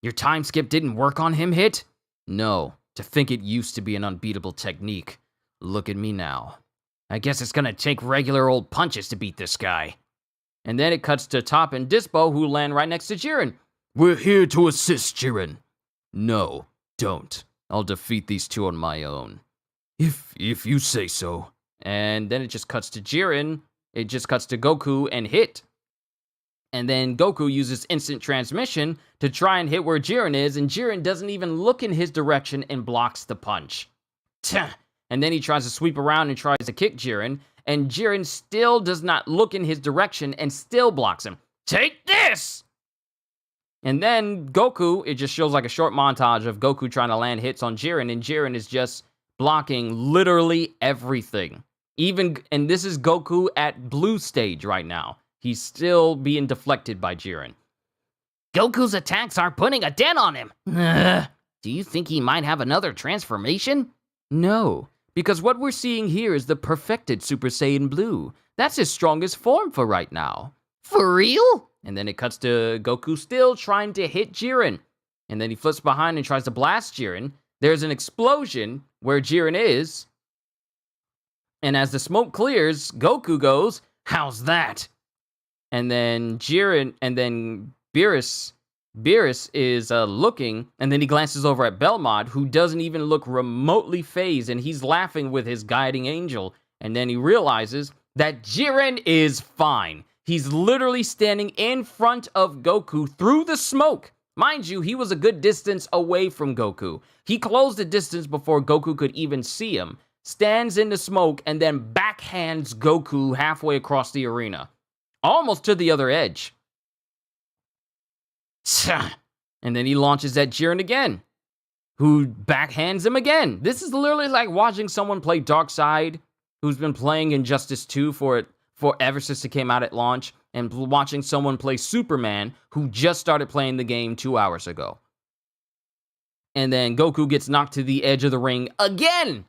Your time skip didn't work on him, Hit? No. To think it used to be an unbeatable technique. Look at me now. I guess it's gonna take regular old punches to beat this guy. And then it cuts to Top and Dispo, who land right next to Jiren. We're here to assist, Jiren. No, don't. I'll defeat these two on my own. If you say so. And then it just cuts to Jiren. It just cuts to Goku and Hit. And then Goku uses instant transmission to try and hit where Jiren is, and Jiren doesn't even look in his direction and blocks the punch. And then he tries to sweep around and tries to kick Jiren, and Jiren still does not look in his direction and still blocks him. Take this! And then Goku, it just shows a short montage of Goku trying to land hits on Jiren, and Jiren is just blocking literally everything. And this is Goku at blue stage right now. He's still being deflected by Jiren. Goku's attacks are putting a dent on him. Do you think he might have another transformation? No, because what we're seeing here is the perfected Super Saiyan Blue. That's his strongest form for right now. For real? And then it cuts to Goku still trying to hit Jiren. And then he flips behind and tries to blast Jiren. There's an explosion where Jiren is. And as the smoke clears, Goku goes, "How's that?" And then Beerus is looking, and then he glances over at Belmont, who doesn't even look remotely fazed, and he's laughing with his guiding angel. And then he realizes that Jiren is fine. He's literally standing in front of Goku through the smoke, Mind you, he was a good distance away from Goku. He closed the distance before Goku could even see him, stands in the smoke, and then backhands Goku halfway across the arena, almost to the other edge. And then he launches at Jiren again, who backhands him again. This is literally like watching someone play Darkseid, who's been playing Injustice 2 for ever since it came out at launch, and watching someone play Superman, who just started playing the game 2 hours ago. And then Goku gets knocked to the edge of the ring again.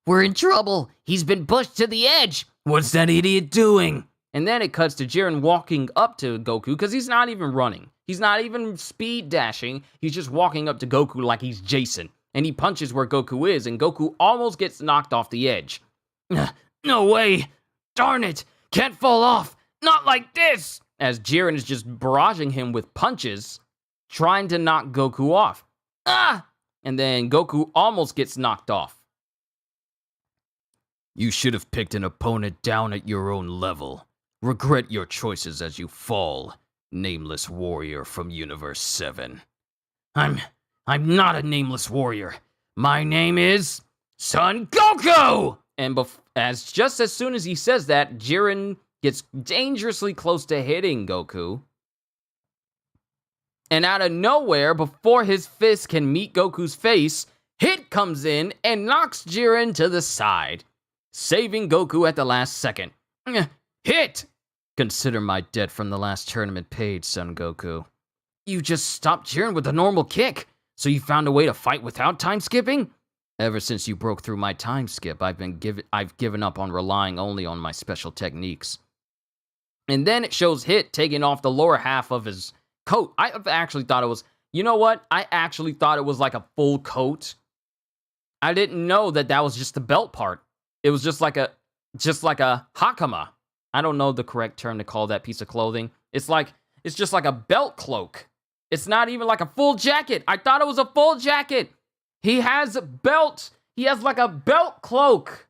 We're in trouble. He's been pushed to the edge. What's that idiot doing? And then it cuts to Jiren walking up to Goku, because he's not even running. He's not even speed dashing. He's just walking up to Goku like he's Jason. And he punches where Goku is, and Goku almost gets knocked off the edge. No way. Darn it. Can't fall off. Not like this. As Jiren is just barraging him with punches, trying to knock Goku off. Ah! And then Goku almost gets knocked off. You should have picked an opponent down at your own level. Regret your choices as you fall, nameless warrior from Universe 7. I'm not a nameless warrior. My name is Son Goku! And just as soon as he says that, Jiren gets dangerously close to hitting Goku. And out of nowhere, before his fist can meet Goku's face, Hit comes in and knocks Jiren to the side, saving Goku at the last second. Hit! Consider my debt from the last tournament paid, Son Goku. You just stopped Jiren with a normal kick, so you found a way to fight without time skipping? Ever since you broke through my time skip, I've given up on relying only on my special techniques. And then it shows Hit taking off the lower half of his coat. I actually thought it was, you know what? I actually thought it was like a full coat. I didn't know that was just the belt part. It was just like a hakama. I don't know the correct term to call that piece of clothing. It's just like a belt cloak. It's not even like a full jacket. I thought it was a full jacket. He has a belt. He has like a belt cloak.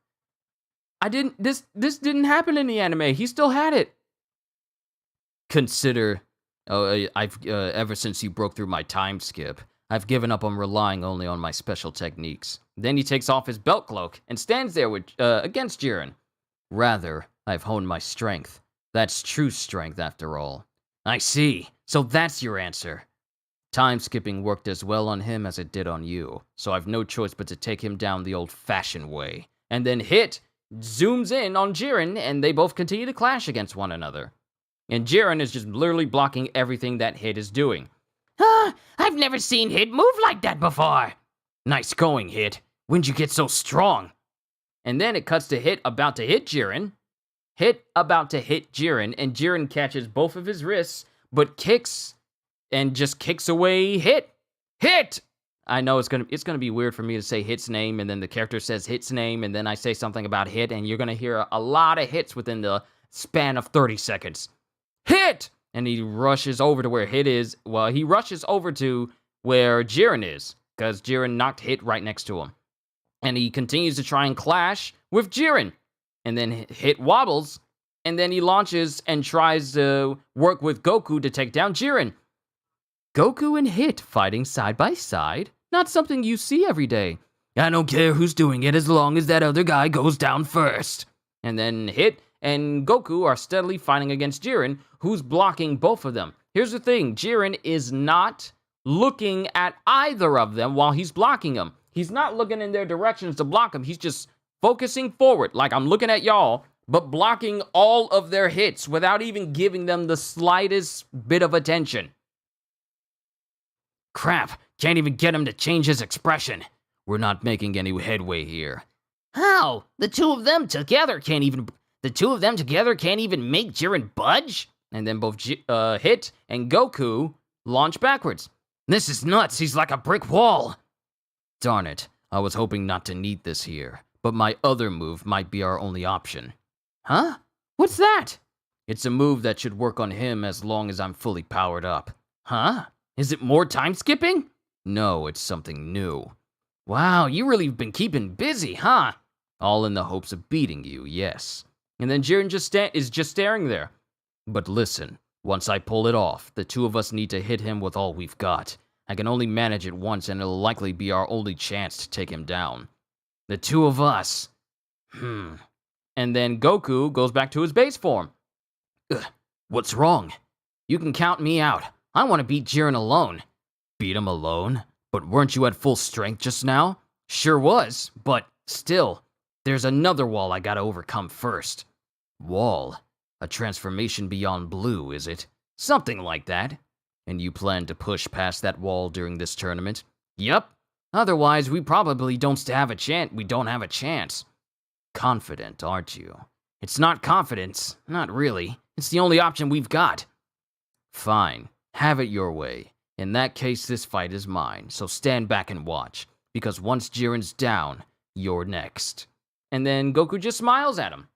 This didn't happen in the anime. He still had it. Consider, ever since you broke through my time skip, I've given up on relying only on my special techniques. Then he takes off his belt cloak and stands there against Jiren. Rather, I've honed my strength. That's true strength, after all. I see. So that's your answer. Time skipping worked as well on him as it did on you, so I've no choice but to take him down the old-fashioned way. And then Hit zooms in on Jiren, and they both continue to clash against one another. And Jiren is just literally blocking everything that Hit is doing. I've never seen Hit move like that before. Nice going, Hit. When'd you get so strong? And then it cuts to Hit about to hit Jiren. Hit about to hit Jiren, and Jiren catches both of his wrists, but kicks away Hit. Hit! I know it's gonna be weird for me to say Hit's name, and then the character says Hit's name, and then I say something about Hit, and you're gonna hear a lot of hits within the span of 30 seconds. Hit! And he rushes over to where Hit is. Well, he rushes over to where Jiren is, because Jiren knocked Hit right next to him. And he continues to try and clash with Jiren. And then Hit wobbles, and then he launches and tries to work with Goku to take down Jiren. Goku and Hit fighting side by side, not something you see every day. I don't care who's doing it as long as that other guy goes down first. And then Hit and Goku are steadily fighting against Jiren, who's blocking both of them. Here's the thing, Jiren is not looking at either of them while he's blocking them. He's not looking in their directions to block them. He's just focusing forward, like I'm looking at y'all, but blocking all of their hits without even giving them the slightest bit of attention. Crap, can't even get him to change his expression. We're not making any headway here. How? The two of them together can't even make Jiren budge? And then both Hit and Goku launch backwards. This is nuts. He's like a brick wall. Darn it. I was hoping not to need this here, but my other move might be our only option. Huh? What's that? It's a move that should work on him as long as I'm fully powered up. Huh? Is it more time skipping? No, it's something new. Wow, you really been keeping busy, huh? All in the hopes of beating you, yes. And then Jiren is just staring there. But listen, Once I pull it off, the two of us need to hit him with all we've got. I can only manage it once, and it'll likely be our only chance to take him down. The two of us. And then Goku goes back to his base form. What's wrong? You can count me out. I want to beat Jiren alone. Beat him alone? But weren't you at full strength just now? Sure was, but still, there's another wall I gotta overcome first. Wall? A transformation beyond blue, is it? Something like that. And you plan to push past that wall during this tournament? Yup. Otherwise, we probably don't have a chance. We don't have a chance. Confident, aren't you? It's not confidence. Not really. It's the only option we've got. Fine. Have it your way. In that case, this fight is mine, so stand back and watch. Because once Jiren's down, you're next. And then Goku just smiles at him.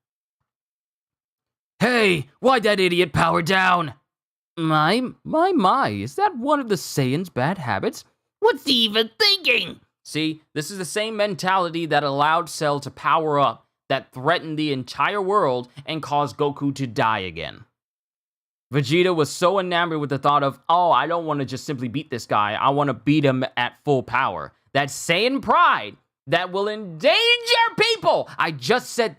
Hey, why'd that idiot power down? My, is that one of the Saiyan's bad habits? What's he even thinking? See, this is the same mentality that allowed Cell to power up, that threatened the entire world and caused Goku to die again. Vegeta was so enamored with the thought of, oh, I don't want to just simply beat this guy, I want to beat him at full power. That Saiyan pride that will endanger people. I just said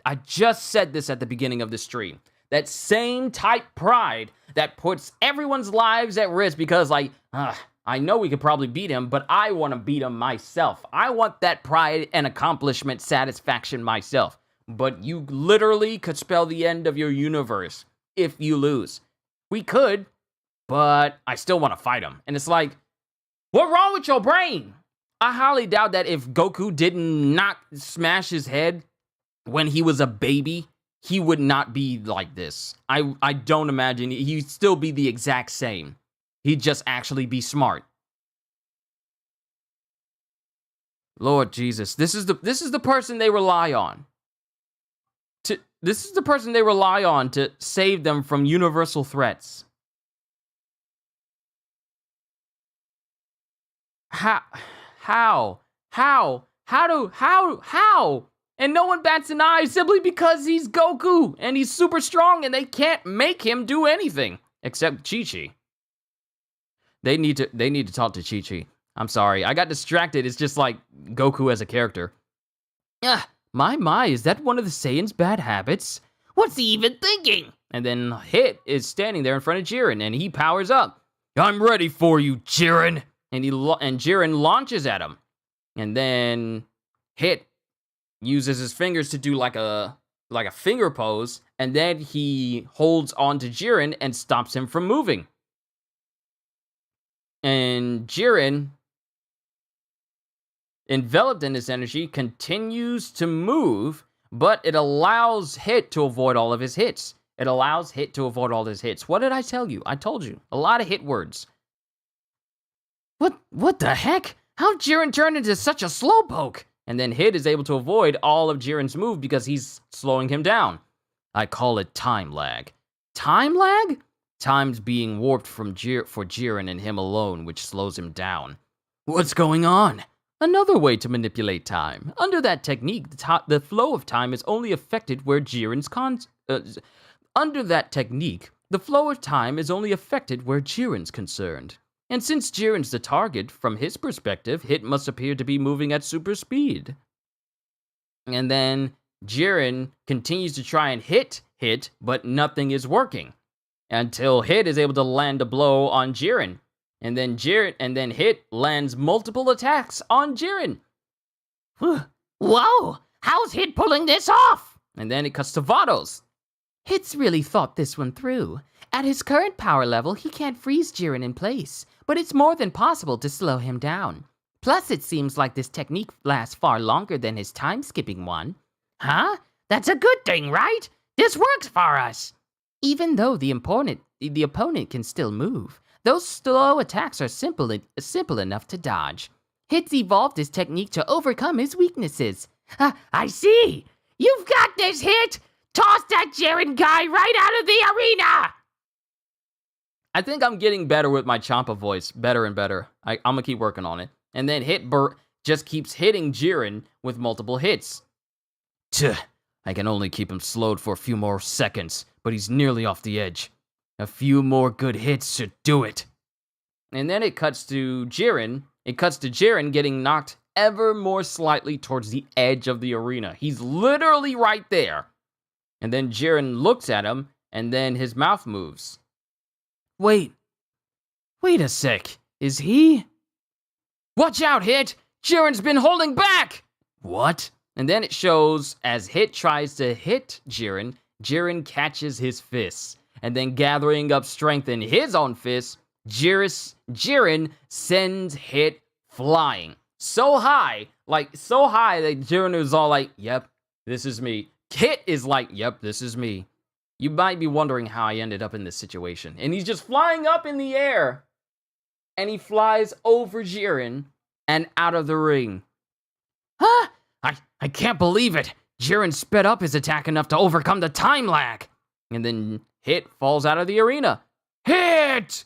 this at the beginning of the stream. That same type pride that puts everyone's lives at risk because, like, I know we could probably beat him, but I want to beat him myself. I want that pride and accomplishment satisfaction myself. But you literally could spell the end of your universe if you lose. We could, but I still want to fight him. And it's like, what's wrong with your brain? I highly doubt that if Goku didn't smash his head when he was a baby, he would not be like this. I don't imagine he'd still be the exact same. He'd just actually be smart. Lord Jesus, this is the person they rely on. This is the person they rely on to save them from universal threats. How? And no one bats an eye simply because he's Goku and he's super strong and they can't make him do anything except Chi-Chi. They need to talk to Chi-Chi. I'm sorry, I got distracted. It's just like Goku as a character. My, is that one of the Saiyan's bad habits? What's he even thinking? And then Hit is standing there in front of Jiren and he powers up. I'm ready for you, Jiren. And Jiren launches at him. And then Hit uses his fingers to do like a finger pose, and then he holds on to Jiren and stops him from moving. And Jiren, enveloped in this energy, continues to move, but it allows Hit to avoid all of his hits. What did I tell you? I told you. A lot of hit words. What the heck? How'd Jiren turn into such a slowpoke? And then Hit is able to avoid all of Jiren's move because he's slowing him down. I call it time lag. Time lag? Time's being warped for Jiren and him alone, which slows him down. What's going on? Another way to manipulate time. Under that technique, the flow of time is only affected where Jiren's concerned. And since Jiren's the target, from his perspective, Hit must appear to be moving at super speed. And then Jiren continues to try and hit Hit, but nothing is working. Until Hit is able to land a blow on Jiren. And then Hit lands multiple attacks on Jiren. Whoa! How's Hit pulling this off? And then it cuts to Vados. Hit's really thought this one through. At his current power level, he can't freeze Jiren in place, but it's more than possible to slow him down. Plus, it seems like this technique lasts far longer than his time-skipping one. Huh? That's a good thing, right? This works for us. Even though the opponent can still move, those slow attacks are simple enough to dodge. Hit's evolved his technique to overcome his weaknesses. I see! You've got this, Hit! Toss that Jiren guy right out of the arena! I think I'm getting better with my Champa voice. Better and better. I'm gonna keep working on it. And then just keeps hitting Jiren with multiple hits. I can only keep him slowed for a few more seconds, but he's nearly off the edge. A few more good hits should do it. And then it cuts to Jiren. It cuts to Jiren getting knocked ever more slightly towards the edge of the arena. He's literally right there. And then Jiren looks at him, and then his mouth moves. Wait a sec. Is he? Watch out, Hit! Jiren's been holding back! What? And then it shows as Hit tries to hit Jiren, Jiren catches his fists. And then gathering up strength in his own fists, Jiren sends Hit flying. So high that Jiren is all like, yep, this is me. Hit is like, yep, this is me. You might be wondering how I ended up in this situation. And he's just flying up in the air. And he flies over Jiren and out of the ring. Huh? I can't believe it. Jiren sped up his attack enough to overcome the time lag. And then Hit falls out of the arena. Hit!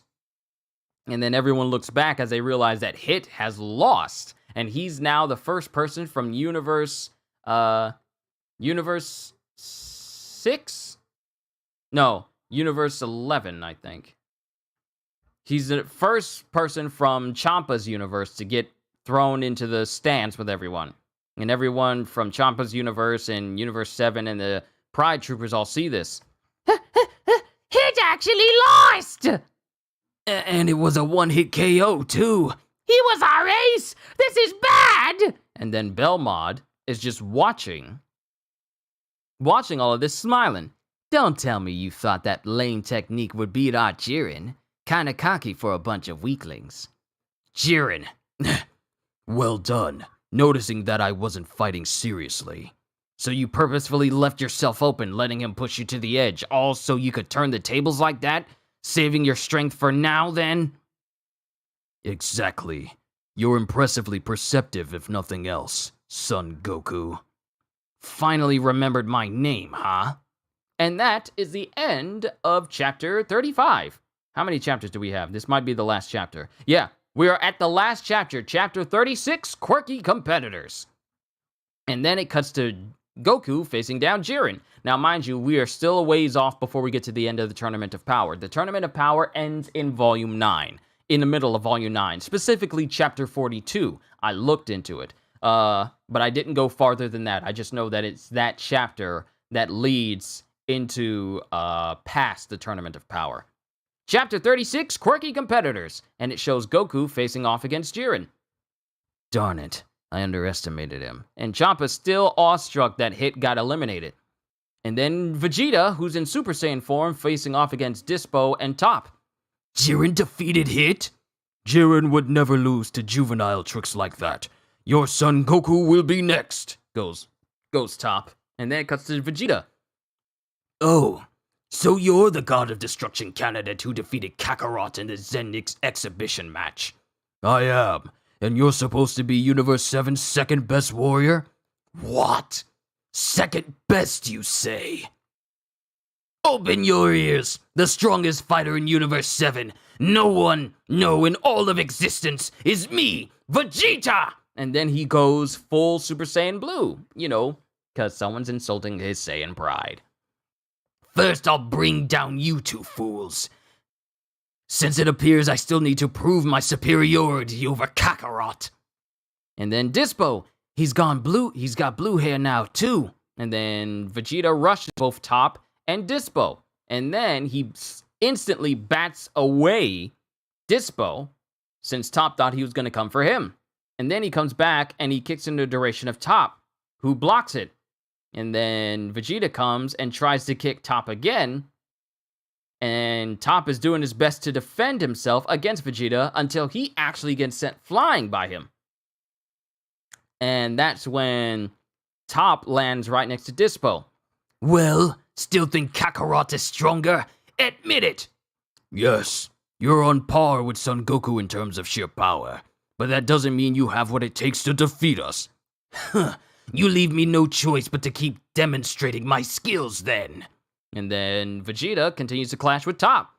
And then everyone looks back as they realize that Hit has lost. And he's now the first person from Universe 6? No, Universe 11, I think. He's the first person from Champa's universe to get thrown into the stands with everyone. And everyone from Champa's universe and Universe 7 and the Pride Troopers all see this. Hit actually lost! And it was a one-hit KO, too. He was our ace! This is bad! And then Belmod is just watching all of this, smiling. Don't tell me you thought that lame technique would beat our Jiren. Kinda cocky for a bunch of weaklings. Jiren. Well done, noticing that I wasn't fighting seriously. So you purposefully left yourself open, letting him push you to the edge, all so you could turn the tables like that? Saving your strength for now, then? Exactly. You're impressively perceptive, if nothing else, Son Goku. Finally remembered my name, huh? And that is the end of chapter 35. How many chapters do we have? This might be the last chapter. Yeah, we are at the last chapter, chapter 36, Quirky Competitors. And then it cuts to Goku facing down Jiren. Now, mind you, we are still a ways off before we get to the end of the Tournament of Power. The Tournament of Power ends in Volume 9, in the middle of Volume 9, specifically Chapter 42. I looked into it, but I didn't go farther than that. I just know that it's that chapter that leads into past the Tournament of Power. Chapter 36, Quirky Competitors, and it shows Goku facing off against Jiren. Darn it, I underestimated him. And Champa's still awestruck that Hit got eliminated. And then Vegeta, who's in Super Saiyan form, facing off against Dispo and Top. Jiren defeated Hit? Jiren would never lose to juvenile tricks like that. Your son Goku will be next, goes Top. And then it cuts to Vegeta. Oh, so you're the God of Destruction candidate who defeated Kakarot in the Zenix exhibition match. I am, and you're supposed to be Universe 7's second best warrior? What? Second best, you say? Open your ears! The strongest fighter in Universe 7, no one, no in all of existence, is me, Vegeta! And then he goes full Super Saiyan Blue, because someone's insulting his Saiyan pride. First, I'll bring down you two fools. Since it appears I still need to prove my superiority over Kakarot. And then Dispo, he's got blue hair now too. And then Vegeta rushes both Top and Dispo. And then he instantly bats away Dispo, since Top thought he was going to come for him. And then he comes back and he kicks in the direction of Top, who blocks it. And then Vegeta comes and tries to kick Top again. And Top is doing his best to defend himself against Vegeta until he actually gets sent flying by him. And that's when Top lands right next to Dispo. Well, still think Kakarot is stronger? Admit it! Yes, you're on par with Son Goku in terms of sheer power. But that doesn't mean you have what it takes to defeat us. Huh. You leave me no choice but to keep demonstrating my skills then. And then Vegeta continues to clash with Top.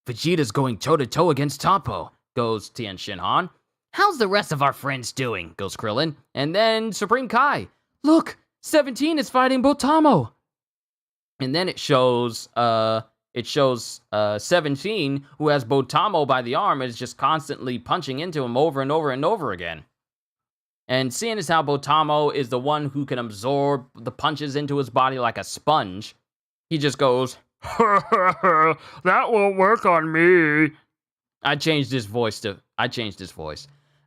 Vegeta's going toe-to-toe against Toppo, goes Tien Shinhan. How's the rest of our friends doing? Goes Krillin. And then Supreme Kai. Look, 17 is fighting Botamo. And then it shows it shows 17, who has Botamo by the arm, is just constantly punching into him over and over and over again. And seeing as how Botamo is the one who can absorb the punches into his body like a sponge, he just goes, That won't work on me. I changed his voice.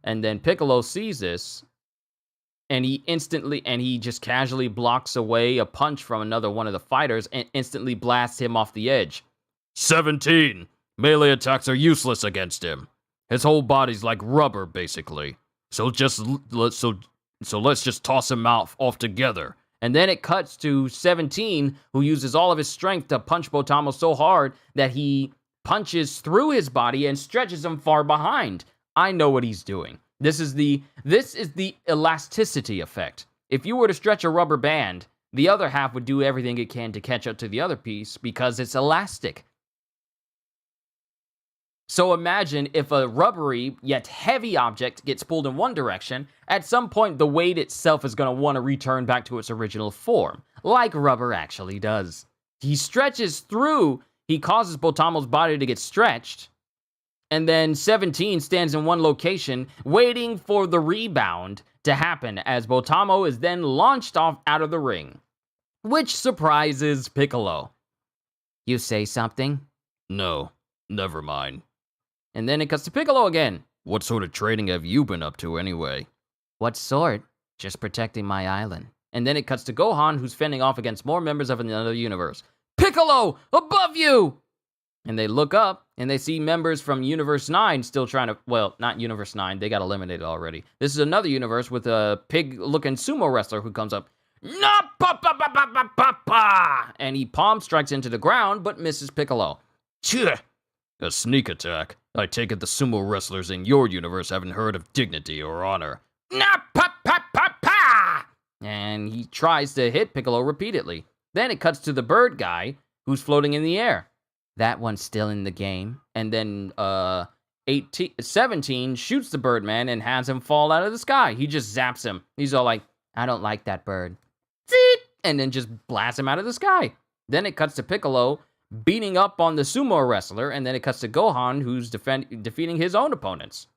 And then Piccolo sees this, and he just casually blocks away a punch from another one of the fighters and instantly blasts him off the edge. 17. Melee attacks are useless against him. His whole body's like rubber, basically. So let's just toss him off together. And then it cuts to 17, who uses all of his strength to punch Botamo so hard that he punches through his body and stretches him far behind. I know what he's doing. This is the elasticity effect. If you were to stretch a rubber band, the other half would do everything it can to catch up to the other piece because it's elastic. So imagine if a rubbery yet heavy object gets pulled in one direction, at some point the weight itself is going to want to return back to its original form, like rubber actually does. He stretches through, he causes Botamo's body to get stretched, and then 17 stands in one location, waiting for the rebound to happen as Botamo is then launched off out of the ring, which surprises Piccolo. You say something? No, never mind. And then it cuts to Piccolo again. What sort of training have you been up to anyway? What sort? Just protecting my island. And then it cuts to Gohan, who's fending off against more members of another universe. Piccolo, above you! And they look up, and they see members from Universe 9 still trying to... Well, not Universe 9, they got eliminated already. This is another universe with a pig-looking sumo wrestler who comes up. Na pa pa pa pa pa pa pa! And he palm strikes into the ground, but misses Piccolo. Tch! A sneak attack. I take it the sumo wrestlers in your universe haven't heard of dignity or honor. Na pa pa pa pa! And he tries to hit Piccolo repeatedly. Then it cuts to the bird guy, who's floating in the air. That one's still in the game. And then 17 shoots the Birdman and has him fall out of the sky. He just zaps him. He's all like, I don't like that bird. Zeet! And then just blasts him out of the sky. Then it cuts to Piccolo beating up on the sumo wrestler, and then it cuts to Gohan, who's defeating his own opponents.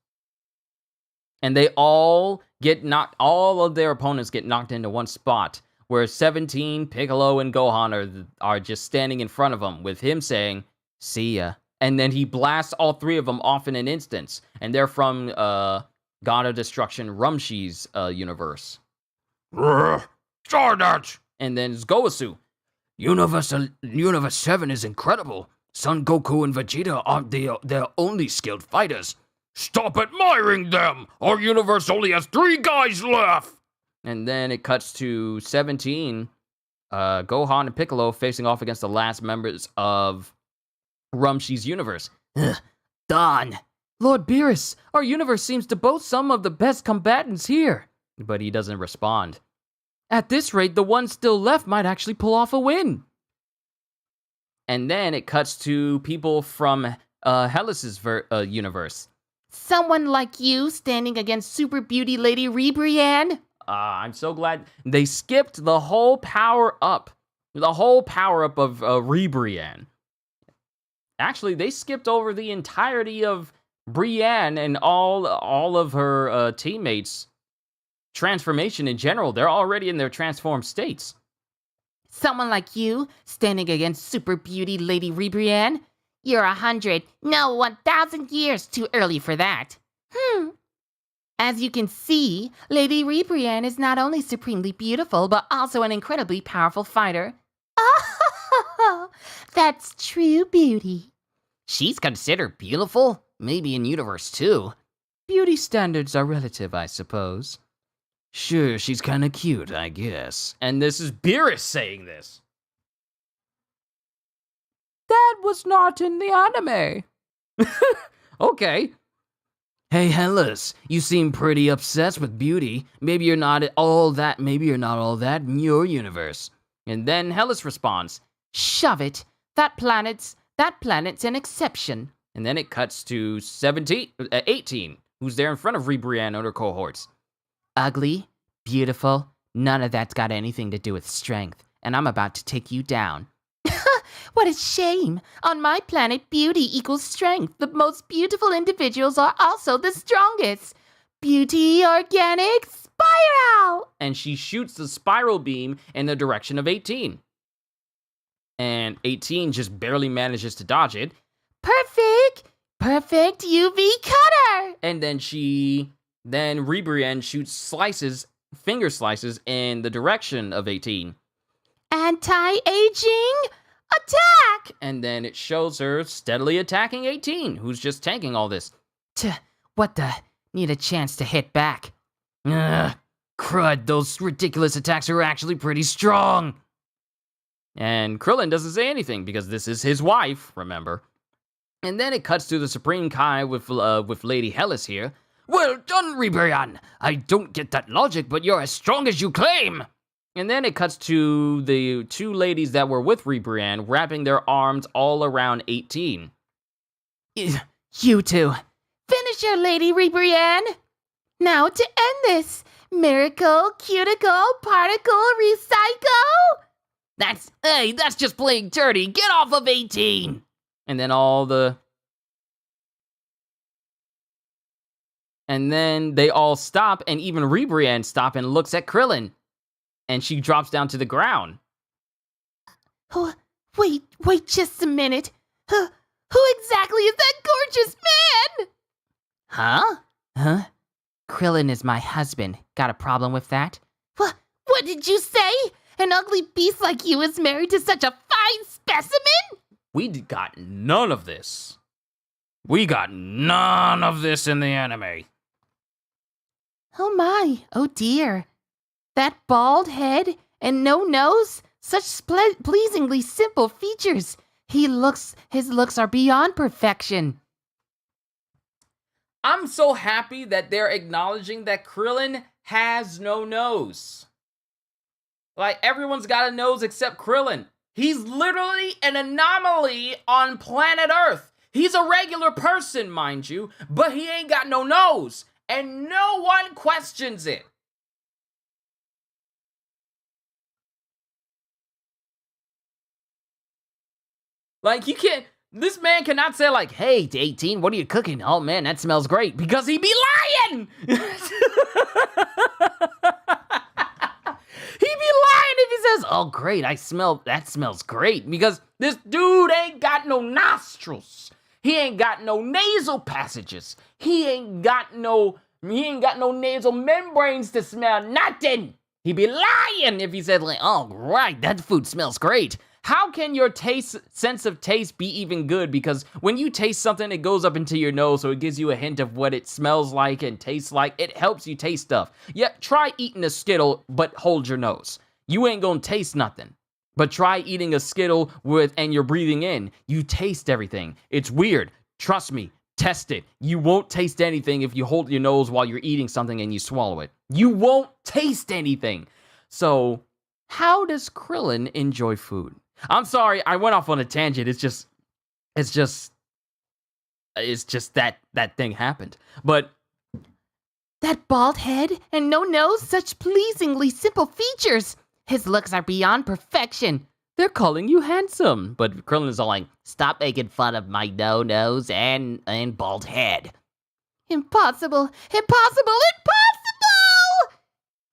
And they all of their opponents get knocked into one spot, where 17, Piccolo, and Gohan are just standing in front of him, with him saying, see ya. And then he blasts all three of them off in an instant, and they're from God of Destruction Rumshi's universe. Stardust! And then it's Gowasu. Universe 7 is incredible. Son Goku and Vegeta aren't their only skilled fighters. Stop admiring them! Our universe only has 3 guys left! And then it cuts to 17, Gohan and Piccolo facing off against the last members of Rumshi's universe. Done. Lord Beerus, our universe seems to boast some of the best combatants here. But he doesn't respond. At this rate, the one still left might actually pull off a win. And then it cuts to people from Hellas's universe. Someone like you standing against Super Beauty Lady Rebrianne? I'm so glad they skipped the whole power-up. The whole power-up of Rebrianne. Actually, they skipped over the entirety of Brienne and all of her teammates' transformation in general. They're already in their transformed states. Someone like you standing against Super Beauty Lady Rebrianne? You're 100, no, 1,000 years too early for that. As you can see, Lady Rebrianne is not only supremely beautiful, but also an incredibly powerful fighter. Oh, that's true beauty. She's considered beautiful? Maybe in Universe 2. Beauty standards are relative, I suppose. Sure, she's kinda cute, I guess. And this is Beerus saying this. That was not in the anime. Okay. Hey, Hellas, you seem pretty obsessed with beauty. Maybe you're not all that in your universe. And then Hellas responds, Shove it. That planet's an exception. And then it cuts to 18, who's there in front of Rebrianne and her cohorts. Ugly, beautiful, none of that's got anything to do with strength, and I'm about to take you down. What a shame. On my planet, beauty equals strength. The most beautiful individuals are also the strongest. Beauty organic spiral! And she shoots the spiral beam in the direction of 18. And 18 just barely manages to dodge it. Perfect UV cutter! And then Rebrienne shoots finger slices in the direction of 18. Anti-aging attack! And then it shows her steadily attacking 18, who's just tanking all this. What the? Need a chance to hit back. Crud, those ridiculous attacks are actually pretty strong. And Krillin doesn't say anything because this is his wife, remember. And then it cuts to the Supreme Kai with Lady Hellas here. Well done, Rebrian. I don't get that logic, but you're as strong as you claim. And then it cuts to the two ladies that were with Rebrian wrapping their arms all around 18. You two. Finish your Lady Rebrian. Now to end this. Miracle, cuticle, particle, recycle. That's just playing dirty. Get off of 18. And then they all stop, and even Rebrian stop and looks at Krillin. And she drops down to the ground. Oh, wait just a minute. Who exactly is that gorgeous man? Huh? Krillin is my husband. Got a problem with that? What did you say? An ugly beast like you is married to such a fine specimen? We got none of this. We got none of this in the anime. Oh my, oh dear. That bald head and no nose, such pleasingly simple features. His looks are beyond perfection. I'm so happy that they're acknowledging that Krillin has no nose. Like, everyone's got a nose except Krillin. He's literally an anomaly on planet Earth. He's a regular person, mind you, but he ain't got no nose. And no one questions it. Like, this man cannot say like, hey, 18, what are you cooking? Oh man, that smells great. Because he be lying! He be lying if he says, oh great, that smells great. Because this dude ain't got no nostrils. He ain't got no nasal passages. He ain't got no nasal membranes to smell nothing. He be lying if he said like, oh right, that food smells great. How can your sense of taste be even good? Because when you taste something, it goes up into your nose, so it gives you a hint of what it smells like and tastes like. It helps you taste stuff. Yeah, try eating a Skittle, but hold your nose. You ain't gonna taste nothing. But try eating a Skittle and you're breathing in. You taste everything. It's weird. Trust me. Test it. You won't taste anything if you hold your nose while you're eating something and you swallow it. You won't taste anything. So, how does Krillin enjoy food? I'm sorry, I went off on a tangent. It's just that thing happened. But that bald head and no nose, such pleasingly simple features. His looks are beyond perfection. They're calling you handsome. But Krillin is all like, stop making fun of my no nose and bald head. Impossible.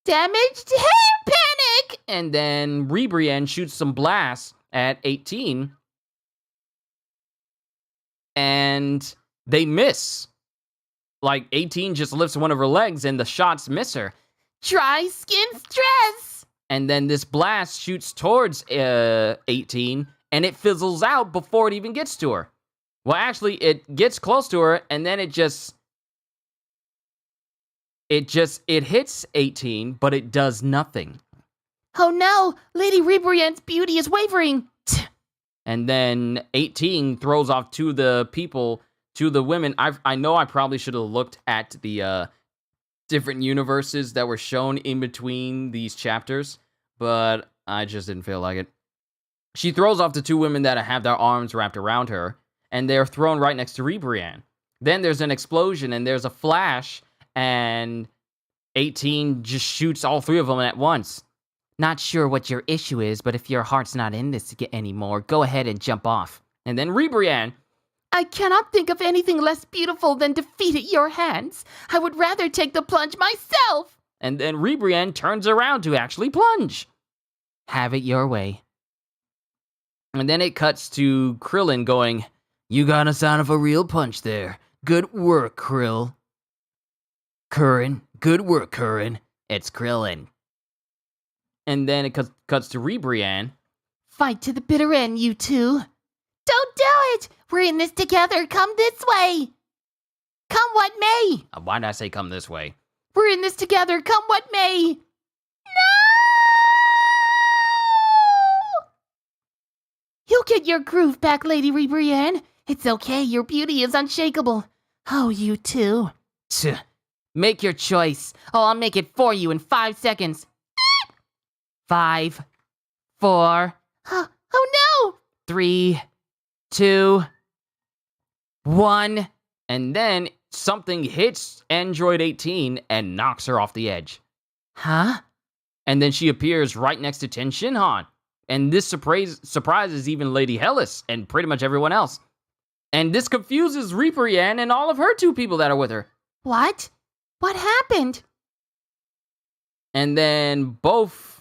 Damaged hair panic. And then Rebrienne shoots some blasts at 18. And they miss. Like, 18 just lifts one of her legs and the shots miss her. Dry skin stress. And then this blast shoots towards 18 and it fizzles out before it even gets to her. Well, actually, it gets close to her and then it hits 18, but it does nothing. Oh no, Lady Rebrian's beauty is wavering. And then 18 throws off to the women. I know I probably should have looked at the different universes that were shown in between these chapters, but I just didn't feel like it. She throws off the two women that have their arms wrapped around her, and they're thrown right next to Rebrian. Then there's an explosion, and there's a flash, and 18 just shoots all three of them at once. Not sure what your issue is, but if your heart's not in this anymore, go ahead and jump off. And then Rebrian, I cannot think of anything less beautiful than defeat at your hands. I would rather take the plunge myself. and then Rebrian turns around to actually plunge. Have it your way. And then it cuts to Krillin going, You got a sign of a real punch there. Good work, Krill. Curran. Good work, Curran. It's Krillin. and then it cuts to Rebrian. Fight to the bitter end, you two. Don't do it! We're in this together. Come this way. Come what may. Why did I say come this way? We're in this together. Come what may. No! You'll get your groove back, Lady Rebrian. It's okay. Your beauty is unshakable. Oh, you two. Tch. Make your choice. Oh, I'll make it for you in 5 seconds. 5, 4. Oh no! 3, 2, 1. And then something hits Android 18 and knocks her off the edge. Huh? And then she appears right next to Ten Shinhan. And this surprises even Lady Hellas and pretty much everyone else. And this confuses Rebrian and all of her 2 people that are with her. What? What happened? And then both...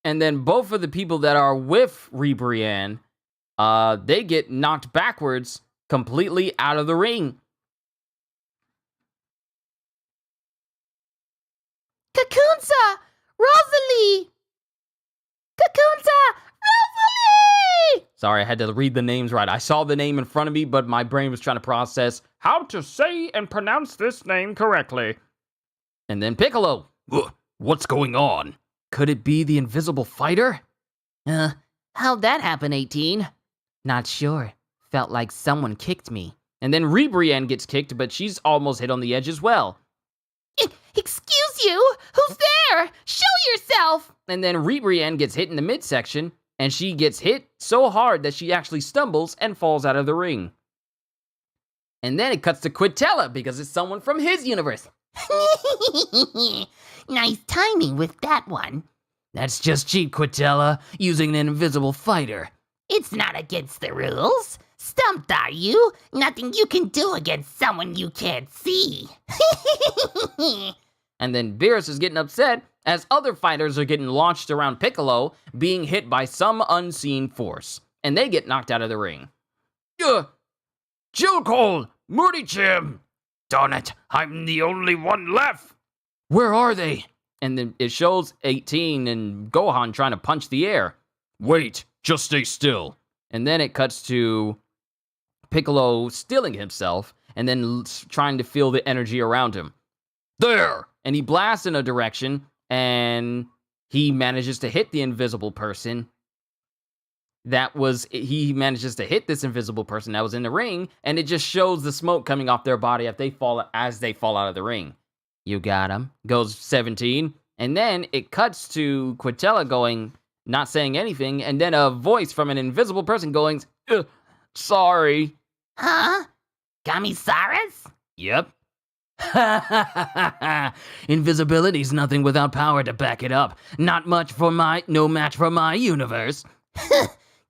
And then both of the people that are with Rebrian, they get knocked backwards completely out of the ring. Kakunsa! Rosalie! Kakunsa! Rosalie! Sorry, I had to read the names right. I saw the name in front of me, but my brain was trying to process how to say and pronounce this name correctly. And then Piccolo. What's going on? Could it be the invisible fighter? How'd that happen, 18? Not sure. Felt like someone kicked me. And then Rebrian gets kicked, but she's almost hit on the edge as well. Excuse you? Who's there? Show yourself! And then Rebrian gets hit in the midsection, and she gets hit so hard that she actually stumbles and falls out of the ring. And then it cuts to Quintella, because it's someone from his universe. Nice timing with that one. That's just cheap, Quintella, using an invisible fighter. It's not against the rules. Stumped, are you? Nothing you can do against someone you can't see. And then Beerus is getting upset as other fighters are getting launched around Piccolo, being hit by some unseen force. And they get knocked out of the ring. Jill Cole! Moody Jim! Darn it, I'm the only one left! Where are they? And then it shows 18 and Gohan trying to punch the air. Wait, just stay still. And then it cuts to Piccolo stilling himself and then trying to feel the energy around him. There! And he blasts in a direction and he manages to hit the invisible person. He manages to hit this invisible person that was in the ring, and it just shows the smoke coming off their body as they fall out of the ring. You got him, goes 17. And then it cuts to Quintella going, not saying anything, and then a voice from an invisible person going, sorry. Huh? Kamisaurus? Yep. Invisibility's nothing without power to back it up. No match for my universe.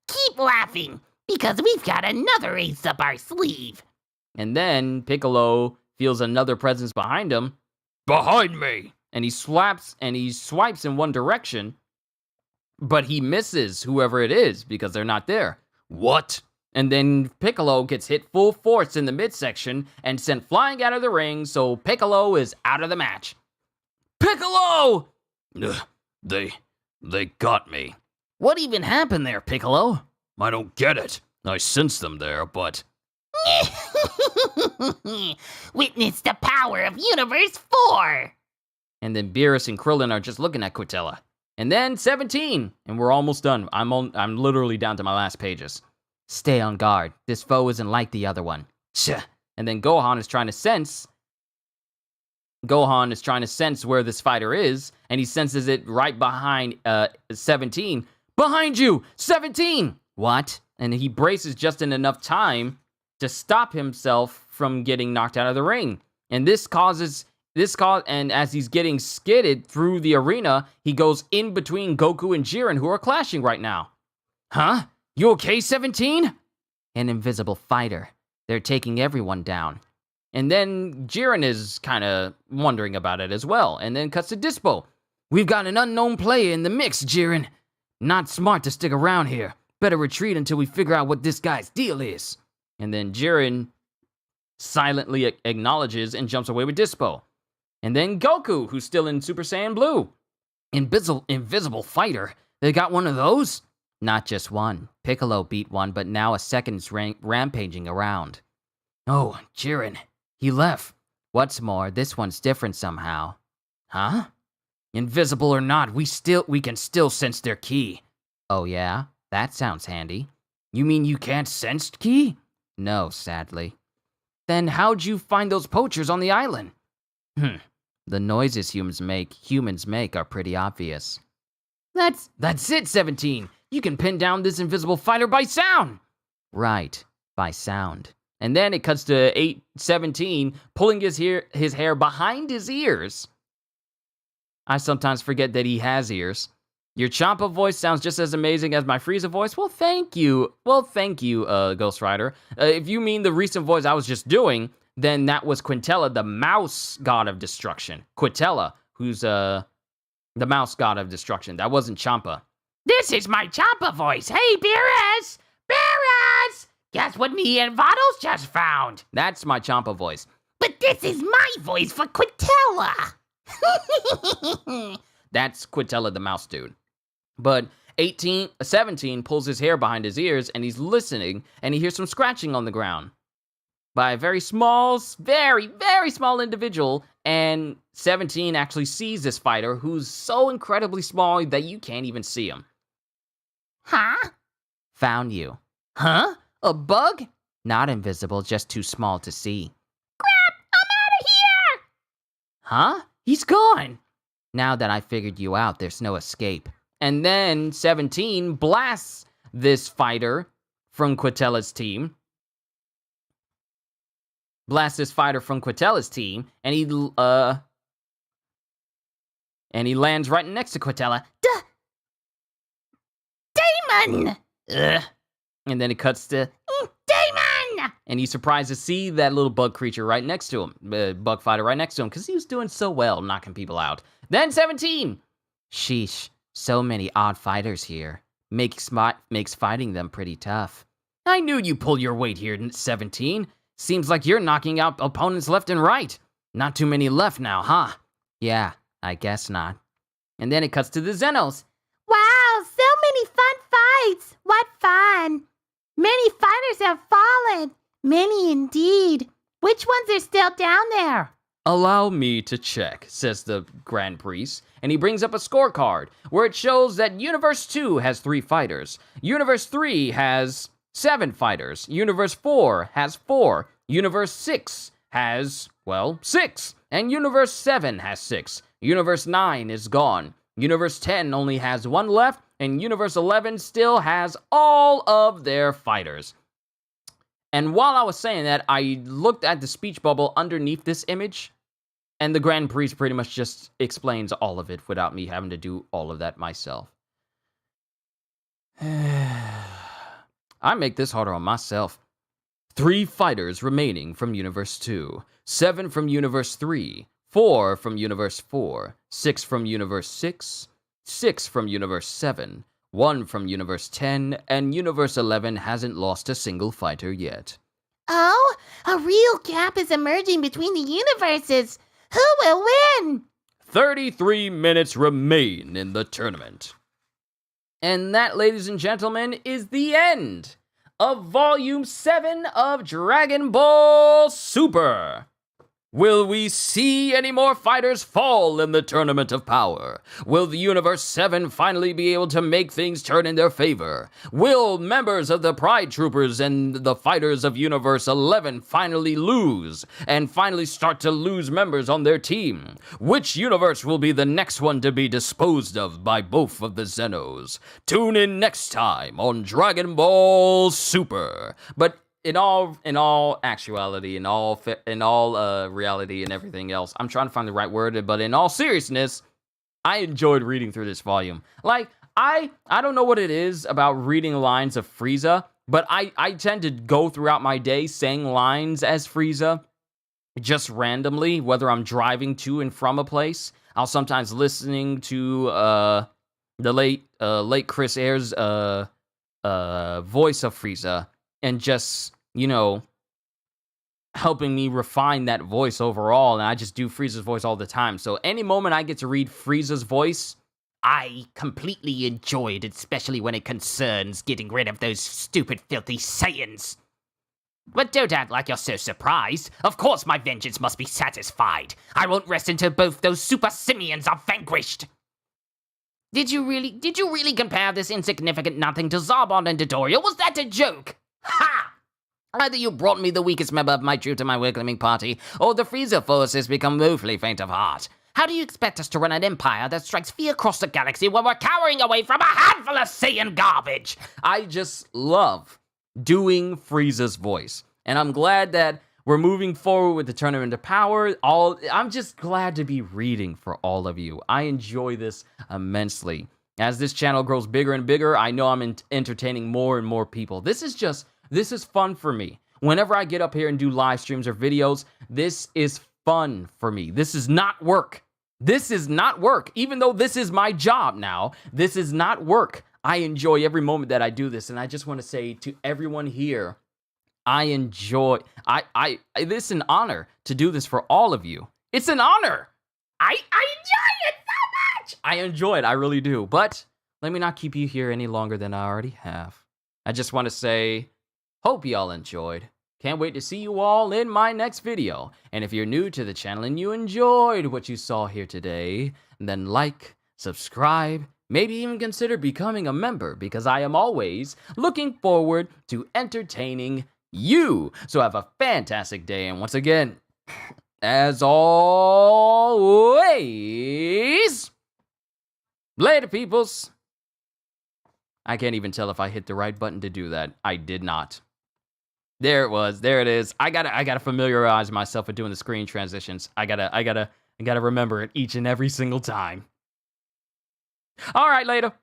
Keep laughing, because we've got another ace up our sleeve. And then Piccolo feels another presence behind him. Behind me! And he swipes in one direction, but he misses whoever it is because they're not there. What? And then Piccolo gets hit full force in the midsection and sent flying out of the ring, so Piccolo is out of the match. Piccolo! They got me. What even happened there, Piccolo? I don't get it. I sensed them there, but... Witness the power of Universe 4! And then Beerus and Krillin are just looking at Quintella. And then 17, and we're almost done. I'm literally down to my last pages. Stay on guard. This foe isn't like the other one. And then Gohan is trying to sense where this fighter is, and he senses it right behind 17. Behind you! 17! What? And he braces just in enough time to stop himself from getting knocked out of the ring. And and as he's getting skidded through the arena, he goes in between Goku and Jiren, who are clashing right now. Huh? You okay, 17? An invisible fighter. They're taking everyone down. And then Jiren is kind of wondering about it as well. And then cuts to Dispo. We've got an unknown player in the mix, Jiren. Not smart to stick around here. Better retreat until we figure out what this guy's deal is. And then Jiren silently acknowledges and jumps away with Dispo. And then Goku, who's still in Super Saiyan Blue. Invisible fighter? They got one of those? Not just one. Piccolo beat one, but now a second's rampaging around. Oh, Jiren. He left. What's more, this one's different somehow. Huh? Invisible or not, we can still sense their ki. Oh yeah? That sounds handy. You mean you can't sense ki? No, sadly. Then how'd you find those poachers on the island? The noises humans make are pretty obvious. That's it, 17. You can pin down this invisible fighter by sound. Right, by sound. And then it cuts to 17 pulling his hair behind his ears. I sometimes forget that he has ears. Your Champa voice sounds just as amazing as my Frieza voice. Well, thank you. Ghost Rider. If you mean the recent voice I was just doing, then that was Quintella, the mouse god of destruction. Quintella, who's the mouse god of destruction. That wasn't Champa. This is my Champa voice. Hey, Beerus! Beerus! Guess what me and Vados just found? That's my Champa voice. But this is my voice for Quintella. That's Quintella, the mouse dude. But 17 pulls his hair behind his ears, and he's listening, and he hears some scratching on the ground by a very small, very, very small individual, and 17 actually sees this fighter who's so incredibly small that you can't even see him. Huh? Found you. Huh? A bug? Not invisible, just too small to see. Crap! I'm out of here! Huh? He's gone! Now that I figured you out, there's no escape. And then 17 blasts this fighter from Quintella's team. And he lands right next to Quintella. Damon! And then it cuts to Damon! And he's surprised to see that little bug creature right next to him, bug fighter right next to him, because he was doing so well knocking people out. Then 17! Sheesh, so many odd fighters here. Makes fighting them pretty tough. I knew you pulled your weight here, 17. Seems like you're knocking out opponents left and right. Not too many left now, huh? Yeah, I guess not. And then it cuts to the Zenos. Wow, so many fun fights! What fun! Many fighters have fallen. Many indeed. Which ones are still down there? Allow me to check, says the Grand Priest, and he brings up a scorecard where it shows that Universe 2 has 3 fighters, Universe 3 has 7 fighters, Universe 4 has 4, Universe 6 has, 6, and Universe 7 has 6, Universe 9 is gone, Universe 10 only has 1 left, and Universe 11 still has all of their fighters. And while I was saying that, I looked at the speech bubble underneath this image, and the Grand Priest pretty much just explains all of it without me having to do all of that myself. I make this harder on myself. 3 fighters remaining from Universe 2, 7 from Universe 3, 4 from Universe 4, 6 from Universe 6, 6 from Universe 7, 1 from Universe 10, and Universe 11 hasn't lost a single fighter yet. Oh, a real gap is emerging between the universes. Who will win? 33 minutes remain in the tournament. And that, ladies and gentlemen, is the end of Volume 7 of Dragon Ball Super. Will we see any more fighters fall in the Tournament of Power? Will the Universe 7 finally be able to make things turn in their favor? Will members of the Pride Troopers and the fighters of Universe 11 finally lose, and finally start to lose members on their team? Which universe will be the next one to be disposed of by both of the Zenos? Tune in next time on Dragon Ball Super. But in all actuality, in all reality and everything else, I'm trying to find the right word, but in all seriousness, I enjoyed reading through this volume. Like, I don't know what it is about reading lines of Frieza, but I tend to go throughout my day saying lines as Frieza just randomly, whether I'm driving to and from a place. I'll sometimes listening to the late Chris Ayres voice of Frieza, and just, you know, helping me refine that voice overall, and I just do Frieza's voice all the time. So any moment I get to read Frieza's voice, I completely enjoyed, especially when it concerns getting rid of those stupid, filthy Saiyans. But don't act like you're so surprised. Of course my vengeance must be satisfied. I won't rest until both those super simians are vanquished. Did you really compare this insignificant nothing to Zarbon and Dodoria? Was that a joke? Ha! Either you brought me the weakest member of my troop to my welcoming party, or the Frieza force has become woefully faint of heart. How do you expect us to run an empire that strikes fear across the galaxy when we're cowering away from a handful of Saiyan garbage? I just love doing Frieza's voice, and I'm glad that we're moving forward with the Tournament of Power. I'm just glad to be reading for all of you. I enjoy this immensely. As this channel grows bigger and bigger, I know I'm entertaining more and more people. This is fun for me. Whenever I get up here and do live streams or videos, this is fun for me. This is not work. This is not work. Even though this is my job now, this is not work. I enjoy every moment that I do this, and I just want to say to everyone here, I enjoy, this is an honor to do this for all of you. It's an honor. I enjoy it so much. I enjoy it, I really do. But let me not keep you here any longer than I already have. I just want to say, hope y'all enjoyed. Can't wait to see you all in my next video. And if you're new to the channel and you enjoyed what you saw here today, then like, subscribe, maybe even consider becoming a member, because I am always looking forward to entertaining you. So have a fantastic day, and once again, as always, later peoples. I can't even tell if I hit the right button to do that. I did not. There it was. There it is. I gotta familiarize myself with doing the screen transitions. I gotta remember it each and every single time. All right, later.